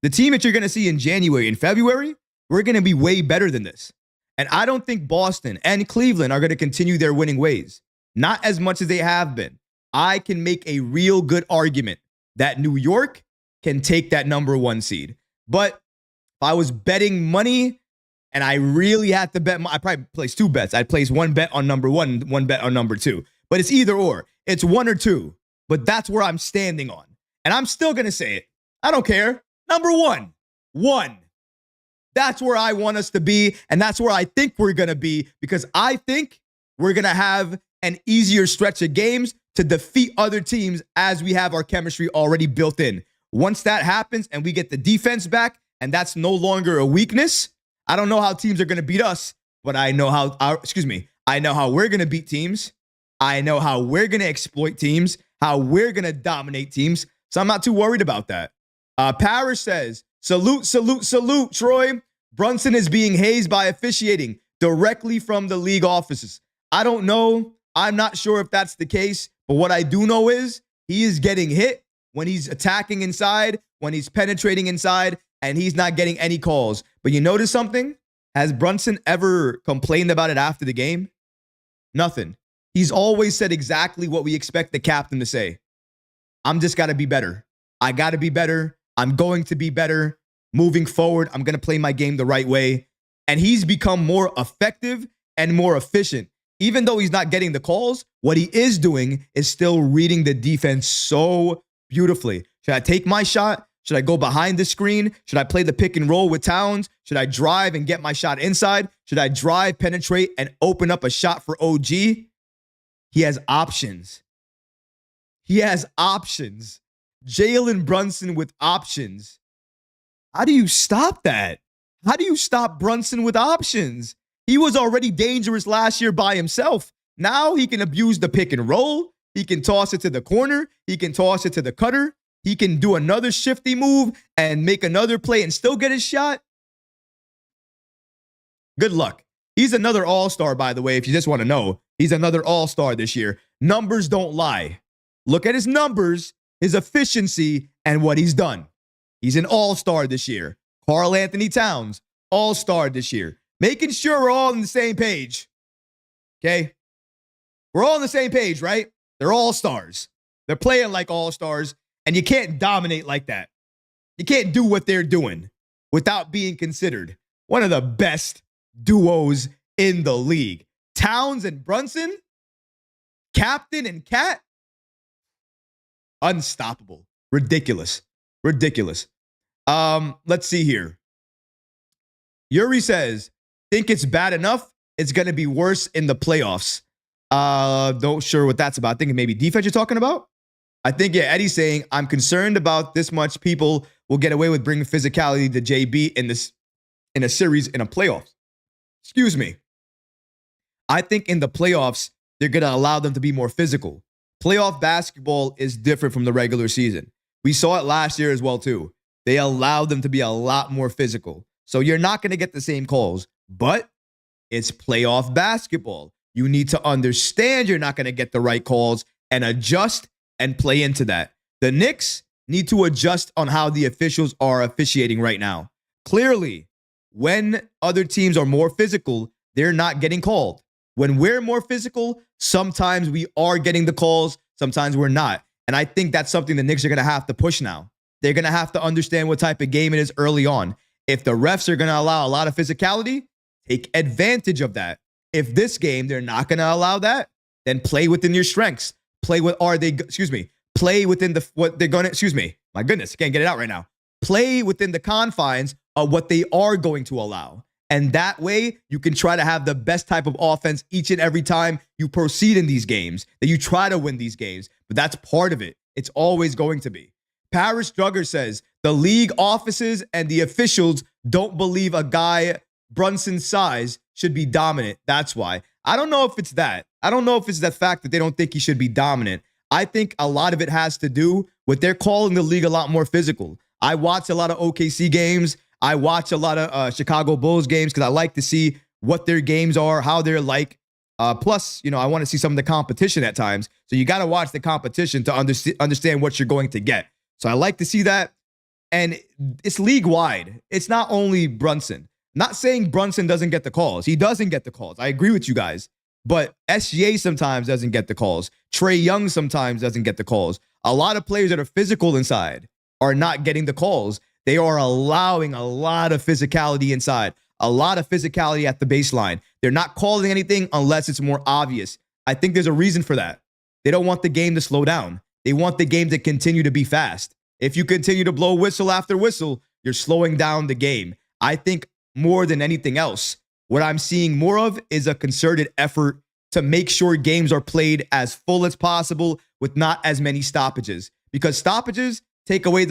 The team that you're going to see in January and February, we're going to be way better than this. And I don't think Boston and Cleveland are going to continue their winning ways. Not as much as they have been. I can make a real good argument that New York can take that number 1 seed. But if I was betting money and I really had to bet, I'd probably place 2 bets. I'd place 1 bet on number 1, 1 bet on number 2. But it's either or. It's 1 or 2. But that's where I'm standing on. And I'm still going to say it. I don't care. Number 1. 1. That's where I want us to be. And that's where I think we're going to be. Because I think we're going to have an easier stretch of games to defeat other teams as we have our chemistry already built in. Once that happens and we get the defense back, and that's no longer a weakness, I don't know how teams are going to beat us, but I know how, I know how we're going to beat teams. I know how we're going to exploit teams, how we're going to dominate teams. So I'm not too worried about that. Parrish says, salute, salute, salute, Troy. Brunson is being hazed by officiating directly from the league offices. I don't know. I'm not sure if that's the case, but what I do know is he is getting hit when he's attacking inside, when he's penetrating inside, and he's not getting any calls. But you notice something? Has Brunson ever complained about it after the game? Nothing. He's always said exactly what we expect the captain to say. I'm just got to be better. I got to be better. I'm going to be better. Moving forward, I'm going to play my game the right way. And he's become more effective and more efficient. Even though he's not getting the calls, what he is doing is still reading the defense so beautifully. Should I take my shot? Should I go behind the screen? Should I play the pick and roll with Towns? Should I drive and get my shot inside? Should I drive, penetrate, and open up a shot for OG? He has options. He has options. Jalen Brunson with options. How do you stop that? How do you stop Brunson with options? He was already dangerous last year by himself. Now he can abuse the pick and roll. He can toss it to the corner. He can toss it to the cutter. He can do another shifty move and make another play and still get his shot. Good luck. He's another all-star, by the way, if you just want to know. He's another all-star this year. Numbers don't lie. Look at his numbers, his efficiency, and what he's done. He's an all-star this year. Karl-Anthony Towns, all-star this year. Making sure we're all on the same page. Okay? We're all on the same page, right? They're all-stars. They're playing like all-stars, and you can't dominate like that. You can't do what they're doing without being considered one of the best duos in the league. Towns and Brunson, Captain and Cat, unstoppable. Ridiculous. Ridiculous. Let's see here. Yuri says, think it's bad enough. It's going to be worse in the playoffs. Don't sure what that's about. I think maybe defense you're talking about. I think, yeah, Eddie's saying, I'm concerned about this much people will get away with bringing physicality to JB in a series in a playoffs. Excuse me. I think in the playoffs, they're going to allow them to be more physical. Playoff basketball is different from the regular season. We saw it last year as well, too. They allowed them to be a lot more physical. So you're not going to get the same calls, but it's playoff basketball. You need to understand you're not going to get the right calls and adjust and play into that. The Knicks need to adjust on how the officials are officiating right now. Clearly, when other teams are more physical, they're not getting called. When we're more physical, sometimes we are getting the calls, sometimes we're not. And I think that's something the Knicks are going to have to push now. They're going to have to understand what type of game it is early on. If the refs are going to allow a lot of physicality, take advantage of that. If this game, they're not going to allow that, then play within your strengths. Play within what they're going to, my goodness, can't get it out right now. Play within the confines of what they are going to allow. And that way, you can try to have the best type of offense each and every time you proceed in these games, that you try to win these games. But that's part of it. It's always going to be. Paris Drugger says, the league offices and the officials don't believe a guy Brunson's size should be dominant. That's why. I don't know if it's that. I don't know if it's the fact that they don't think he should be dominant. I think a lot of it has to do with they're calling the league a lot more physical. I watch a lot of OKC games. I watch a lot of Chicago Bulls games because I like to see what their games are, how they're like. Plus, I want to see some of the competition at times. So you got to watch the competition to understand what you're going to get. So I like to see that. And it's league-wide. It's not only Brunson. Not saying Brunson doesn't get the calls. He doesn't get the calls. I agree with you guys. But SGA sometimes doesn't get the calls. Trae Young sometimes doesn't get the calls. A lot of players that are physical inside are not getting the calls. They are allowing a lot of physicality inside, a lot of physicality at the baseline. They're not calling anything unless it's more obvious. I think there's a reason for that. They don't want the game to slow down. They want the game to continue to be fast. If you continue to blow whistle after whistle, you're slowing down the game. I think more than anything else, what I'm seeing more of is a concerted effort to make sure games are played as full as possible with not as many stoppages. Because stoppages take away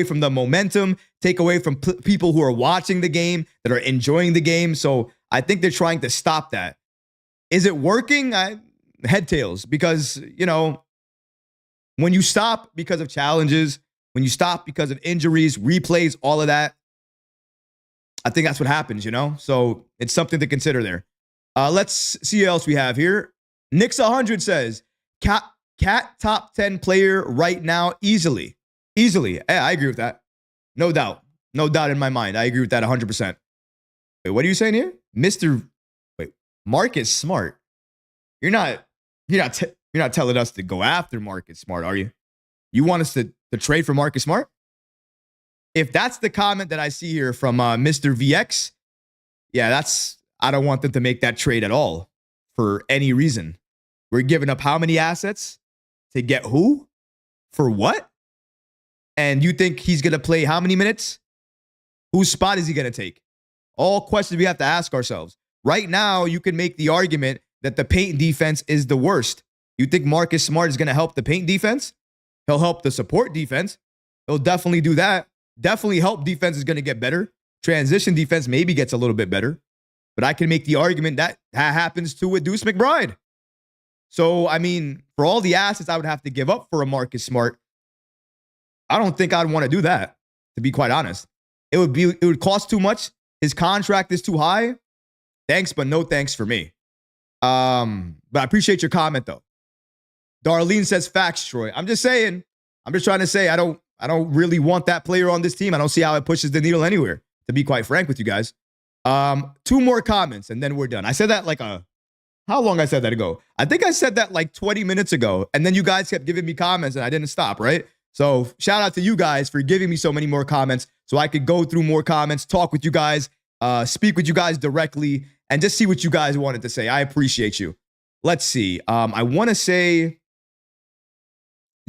from the momentum, take away from people who are watching the game, that are enjoying the game. So I think they're trying to stop that. Is it working? Head tails. Because, when you stop because of challenges, when you stop because of injuries, replays, all of that, I think that's what happens, So it's something to consider there. Let's see what else we have here. Knicks 100 says, Cat top 10 player right now easily. Easily. Yeah, I agree with that. No doubt. No doubt in my mind. I agree with that 100%. Wait, what are you saying here? Marcus Smart. You're not telling us to go after Marcus Smart, are you? You want us to trade for Marcus Smart? If that's the comment that I see here from Mr. VX, yeah, I don't want them to make that trade at all for any reason. We're giving up how many assets to get who? For what? And you think he's going to play how many minutes? Whose spot is he going to take? All questions we have to ask ourselves. Right now, you can make the argument that the paint defense is the worst. You think Marcus Smart is going to help the paint defense? He'll help the support defense. He'll definitely do that. Definitely help defense is going to get better. Transition defense maybe gets a little bit better. But I can make the argument that happens too with Deuce McBride. So, for all the assets I would have to give up for a Marcus Smart, I don't think I'd want to do that, to be quite honest. It would cost too much. His contract is too high. Thanks, but no thanks for me. But I appreciate your comment, though. Darlene says facts, Troy. I'm just saying. I'm just trying to say I don't really want that player on this team. I don't see how it pushes the needle anywhere, to be quite frank with you guys. 2 more comments, and then we're done. I said that how long I said that ago? I think I said that 20 minutes ago, and then you guys kept giving me comments, and I didn't stop, right? So shout out to you guys for giving me so many more comments so I could go through more comments, talk with you guys, speak with you guys directly, and just see what you guys wanted to say. I appreciate you. Let's see. I want to say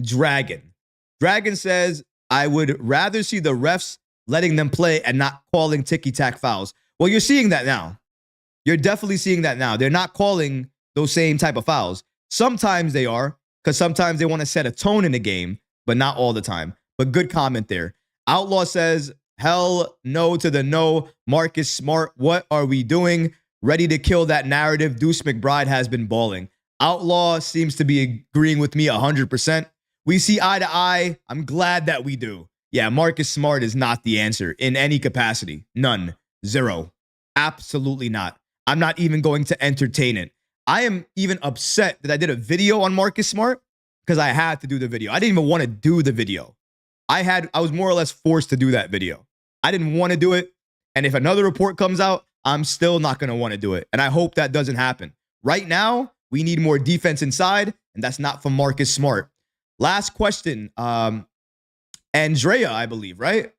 Dragon. Dragon says, I would rather see the refs letting them play and not calling ticky-tack fouls. Well, you're seeing that now. You're definitely seeing that now. They're not calling those same type of fouls. Sometimes they are, because sometimes they want to set a tone in the game, but not all the time. But good comment there. Outlaw says, hell no to the no. Marcus Smart, what are we doing? Ready to kill that narrative. Deuce McBride has been balling. Outlaw seems to be agreeing with me 100%. We see eye to eye. I'm glad that we do. Yeah, Marcus Smart is not the answer in any capacity. None. Zero. Absolutely not. I'm not even going to entertain it. I am even upset that I did a video on Marcus Smart because I had to do the video. I didn't even want to do the video. I was more or less forced to do that video. I didn't want to do it. And if another report comes out, I'm still not going to want to do it. And I hope that doesn't happen. Right now, we need more defense inside, and that's not from Marcus Smart. Last question. Andrea, I believe, right?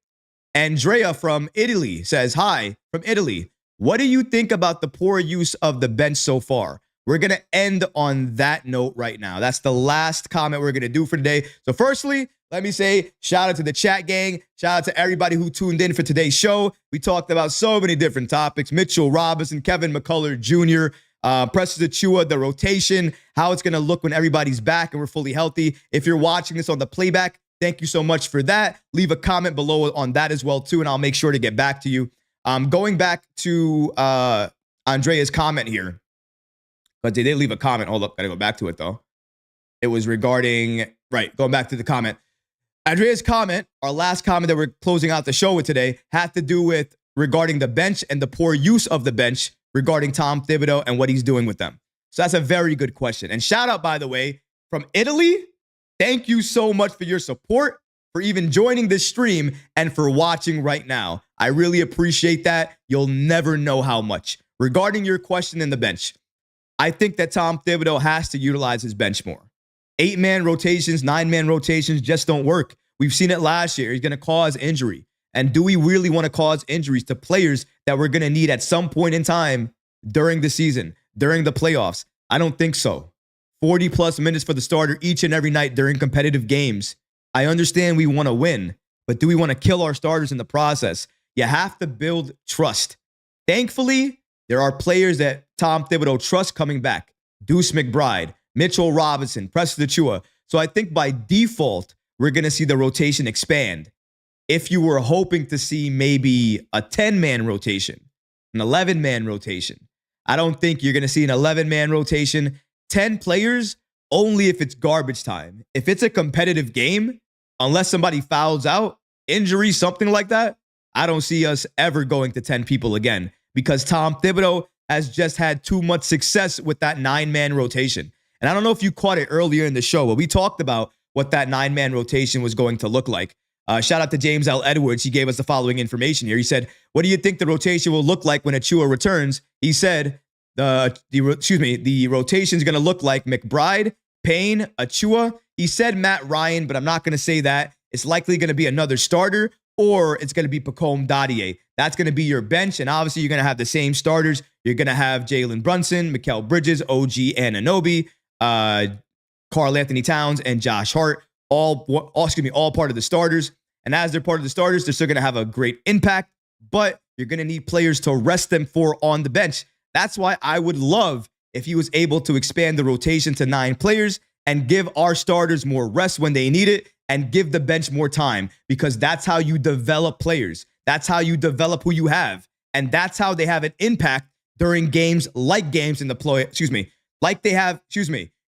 Andrea from Italy says, hi, from Italy. What do you think about the poor use of the bench so far? We're going to end on that note right now. That's the last comment we're going to do for today. So firstly, let me say shout out to the chat gang. Shout out to everybody who tuned in for today's show. We talked about so many different topics. Mitchell Robinson, Kevin McCullough Jr., Preston Achua, the rotation, how it's going to look when everybody's back and we're fully healthy. If you're watching this on the playback, thank you so much for that. Leave a comment below on that as well, too, and I'll make sure to get back to you. Going back to Andrea's comment here, but they did leave a comment. Hold up, gotta go back to it, though. It was regarding, right, going back to the comment. Andrea's comment, our last comment that we're closing out the show with today, had to do with regarding the bench and the poor use of the bench regarding Tom Thibodeau and what he's doing with them. So that's a very good question. And shout out, by the way, from Italy. Thank you so much for your support, for even joining this stream, and for watching right now. I really appreciate that. You'll never know how much. Regarding your question in the bench, I think that Tom Thibodeau has to utilize his bench more. 8-man rotations, 9-man rotations just don't work. We've seen it last year. He's going to cause injury. And do we really want to cause injuries to players that we're going to need at some point in time during the season, during the playoffs? I don't think so. 40-plus minutes for the starter each and every night during competitive games. I understand we want to win, but do we want to kill our starters in the process? You have to build trust. Thankfully, there are players that Tom Thibodeau trusts coming back. Deuce McBride, Mitchell Robinson, Preston Achua. So I think by default, we're going to see the rotation expand. If you were hoping to see maybe a 10-man rotation, an 11-man rotation, I don't think you're going to see an 11-man rotation. 10 players, only if it's garbage time. If it's a competitive game, unless somebody fouls out, injury, something like that, I don't see us ever going to 10 people again because Tom Thibodeau has just had too much success with that 9-man rotation. And I don't know if you caught it earlier in the show, but we talked about what that 9-man rotation was going to look like. Shout out to James L. Edwards. He gave us the following information here. He said, what do you think the rotation will look like when Achua returns? He said, the rotation is going to look like McBride, Payne, Achua. He said Matt Ryan, but I'm not going to say that. It's likely going to be another starter, or it's going to be Pacome Dadier. That's going to be your bench, and obviously you're going to have the same starters. You're going to have Jalen Brunson, Mikal Bridges, OG Anunoby, Karl-Anthony Towns, and Josh Hart, all part of the starters. And as they're part of the starters, they're still going to have a great impact, but you're going to need players to rest them for on the bench. That's why I would love if he was able to expand the rotation to 9 players and give our starters more rest when they need it and give the bench more time, because that's how you develop players. That's how you develop who you have. And that's how they have an impact during games like games in the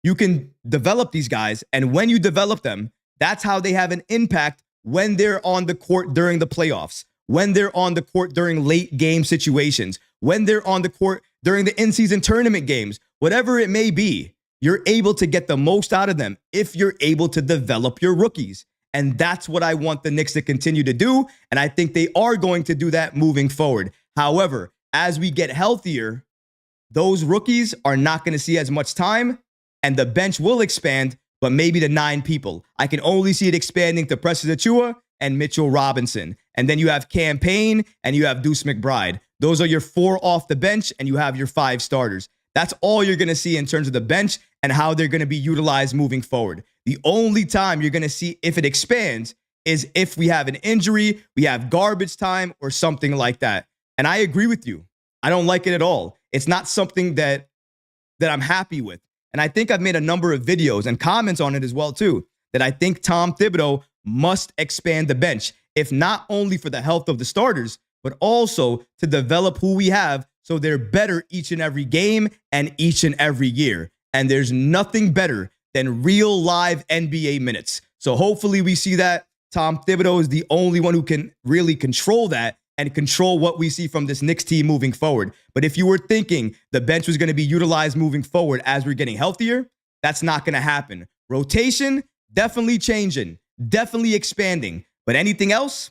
you can develop these guys, and when you develop them, that's how they have an impact when they're on the court during the playoffs, when they're on the court during late game situations, when they're on the court during the in-season tournament games, whatever it may be. You're able to get the most out of them if you're able to develop your rookies. And that's what I want the Knicks to continue to do, and I think they are going to do that moving forward. However, as we get healthier, those rookies are not going to see as much time, and the bench will expand, but maybe to 9 people. I can only see it expanding to Preston Achua and Mitchell Robinson. And then you have Cam Payne and you have Deuce McBride. Those are your 4 off the bench, and you have your 5 starters. That's all you're going to see in terms of the bench and how they're going to be utilized moving forward. The only time you're going to see if it expands is if we have an injury, we have garbage time, or something like that. And I agree with you. I don't like it at all. It's not something that I'm happy with. And I think I've made a number of videos and comments on it as well, too, that I think Tom Thibodeau must expand the bench, if not only for the health of the starters, but also to develop who we have so they're better each and every game and each and every year. And there's nothing better than real live NBA minutes. So hopefully we see that. Tom Thibodeau is the only one who can really control that and control what we see from this Knicks team moving forward. But if you were thinking the bench was going to be utilized moving forward as we're getting healthier, that's not going to happen. Rotation, definitely changing, definitely expanding. But anything else,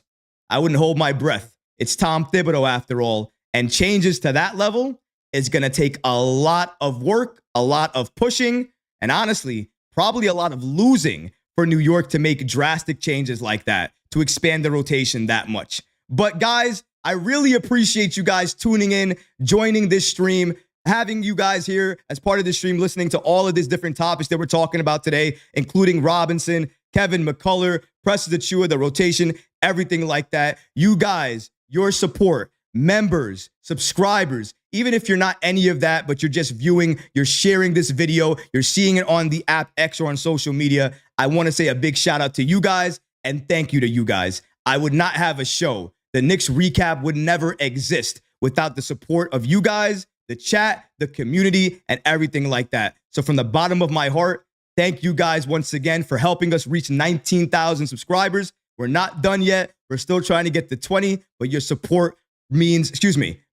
I wouldn't hold my breath. It's Tom Thibodeau after all. And changes to that level is going to take a lot of work, a lot of pushing, and honestly, probably a lot of losing for New York to make drastic changes like that, to expand the rotation that much. But guys, I really appreciate you guys tuning in, joining this stream, having you guys here as part of this stream, listening to all of these different topics that we're talking about today, including Robinson, Kevin McCullough, Precious Achiuwa, the rotation, everything like that. You guys, your support, members, subscribers, even if you're not any of that, but you're just viewing, you're sharing this video, you're seeing it on the app X or on social media, I want to say a big shout out to you guys and thank you to you guys. I would not have a show. The Knicks Recap would never exist without the support of you guys, the chat, the community, and everything like that. So from the bottom of my heart, thank you guys once again for helping us reach 19,000 subscribers. We're not done yet. We're still trying to get to 20, but your support means,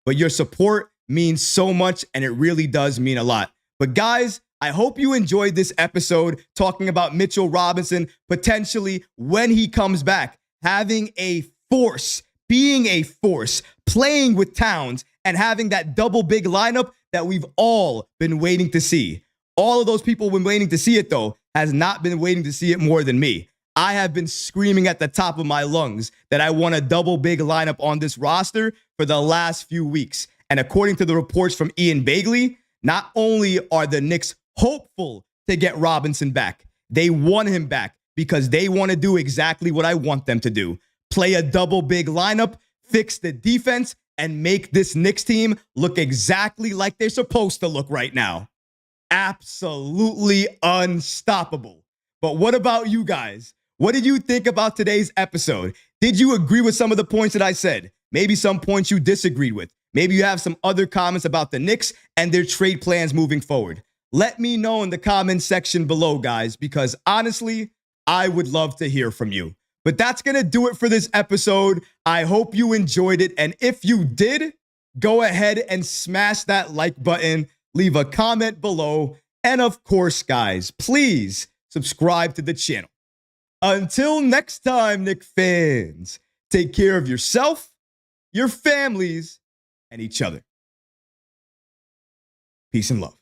your support means so much, and it really does mean a lot. But guys, I hope you enjoyed this episode talking about Mitchell Robinson, potentially when he comes back, having a force, being a force, playing with Towns, and having that double big lineup that we've all been waiting to see. All of those people been waiting to see it, though, has not been waiting to see it more than me. I have been screaming at the top of my lungs that I want a double big lineup on this roster for the last few weeks. And according to the reports from Ian Begley, not only are the Knicks hopeful to get Robinson back, they want him back because they want to do exactly what I want them to do. Play a double big lineup, fix the defense, and make this Knicks team look exactly like they're supposed to look right now. Absolutely unstoppable. But what about you guys? What did you think about today's episode? Did you agree with some of the points that I said? Maybe some points you disagreed with. Maybe you have some other comments about the Knicks and their trade plans moving forward. Let me know in the comments section below, guys, because honestly, I would love to hear from you. But that's going to do it for this episode. I hope you enjoyed it. And if you did, go ahead and smash that like button, leave a comment below. And of course, guys, please subscribe to the channel. Until next time, Knick fans, take care of yourself, your families, and each other. Peace and love.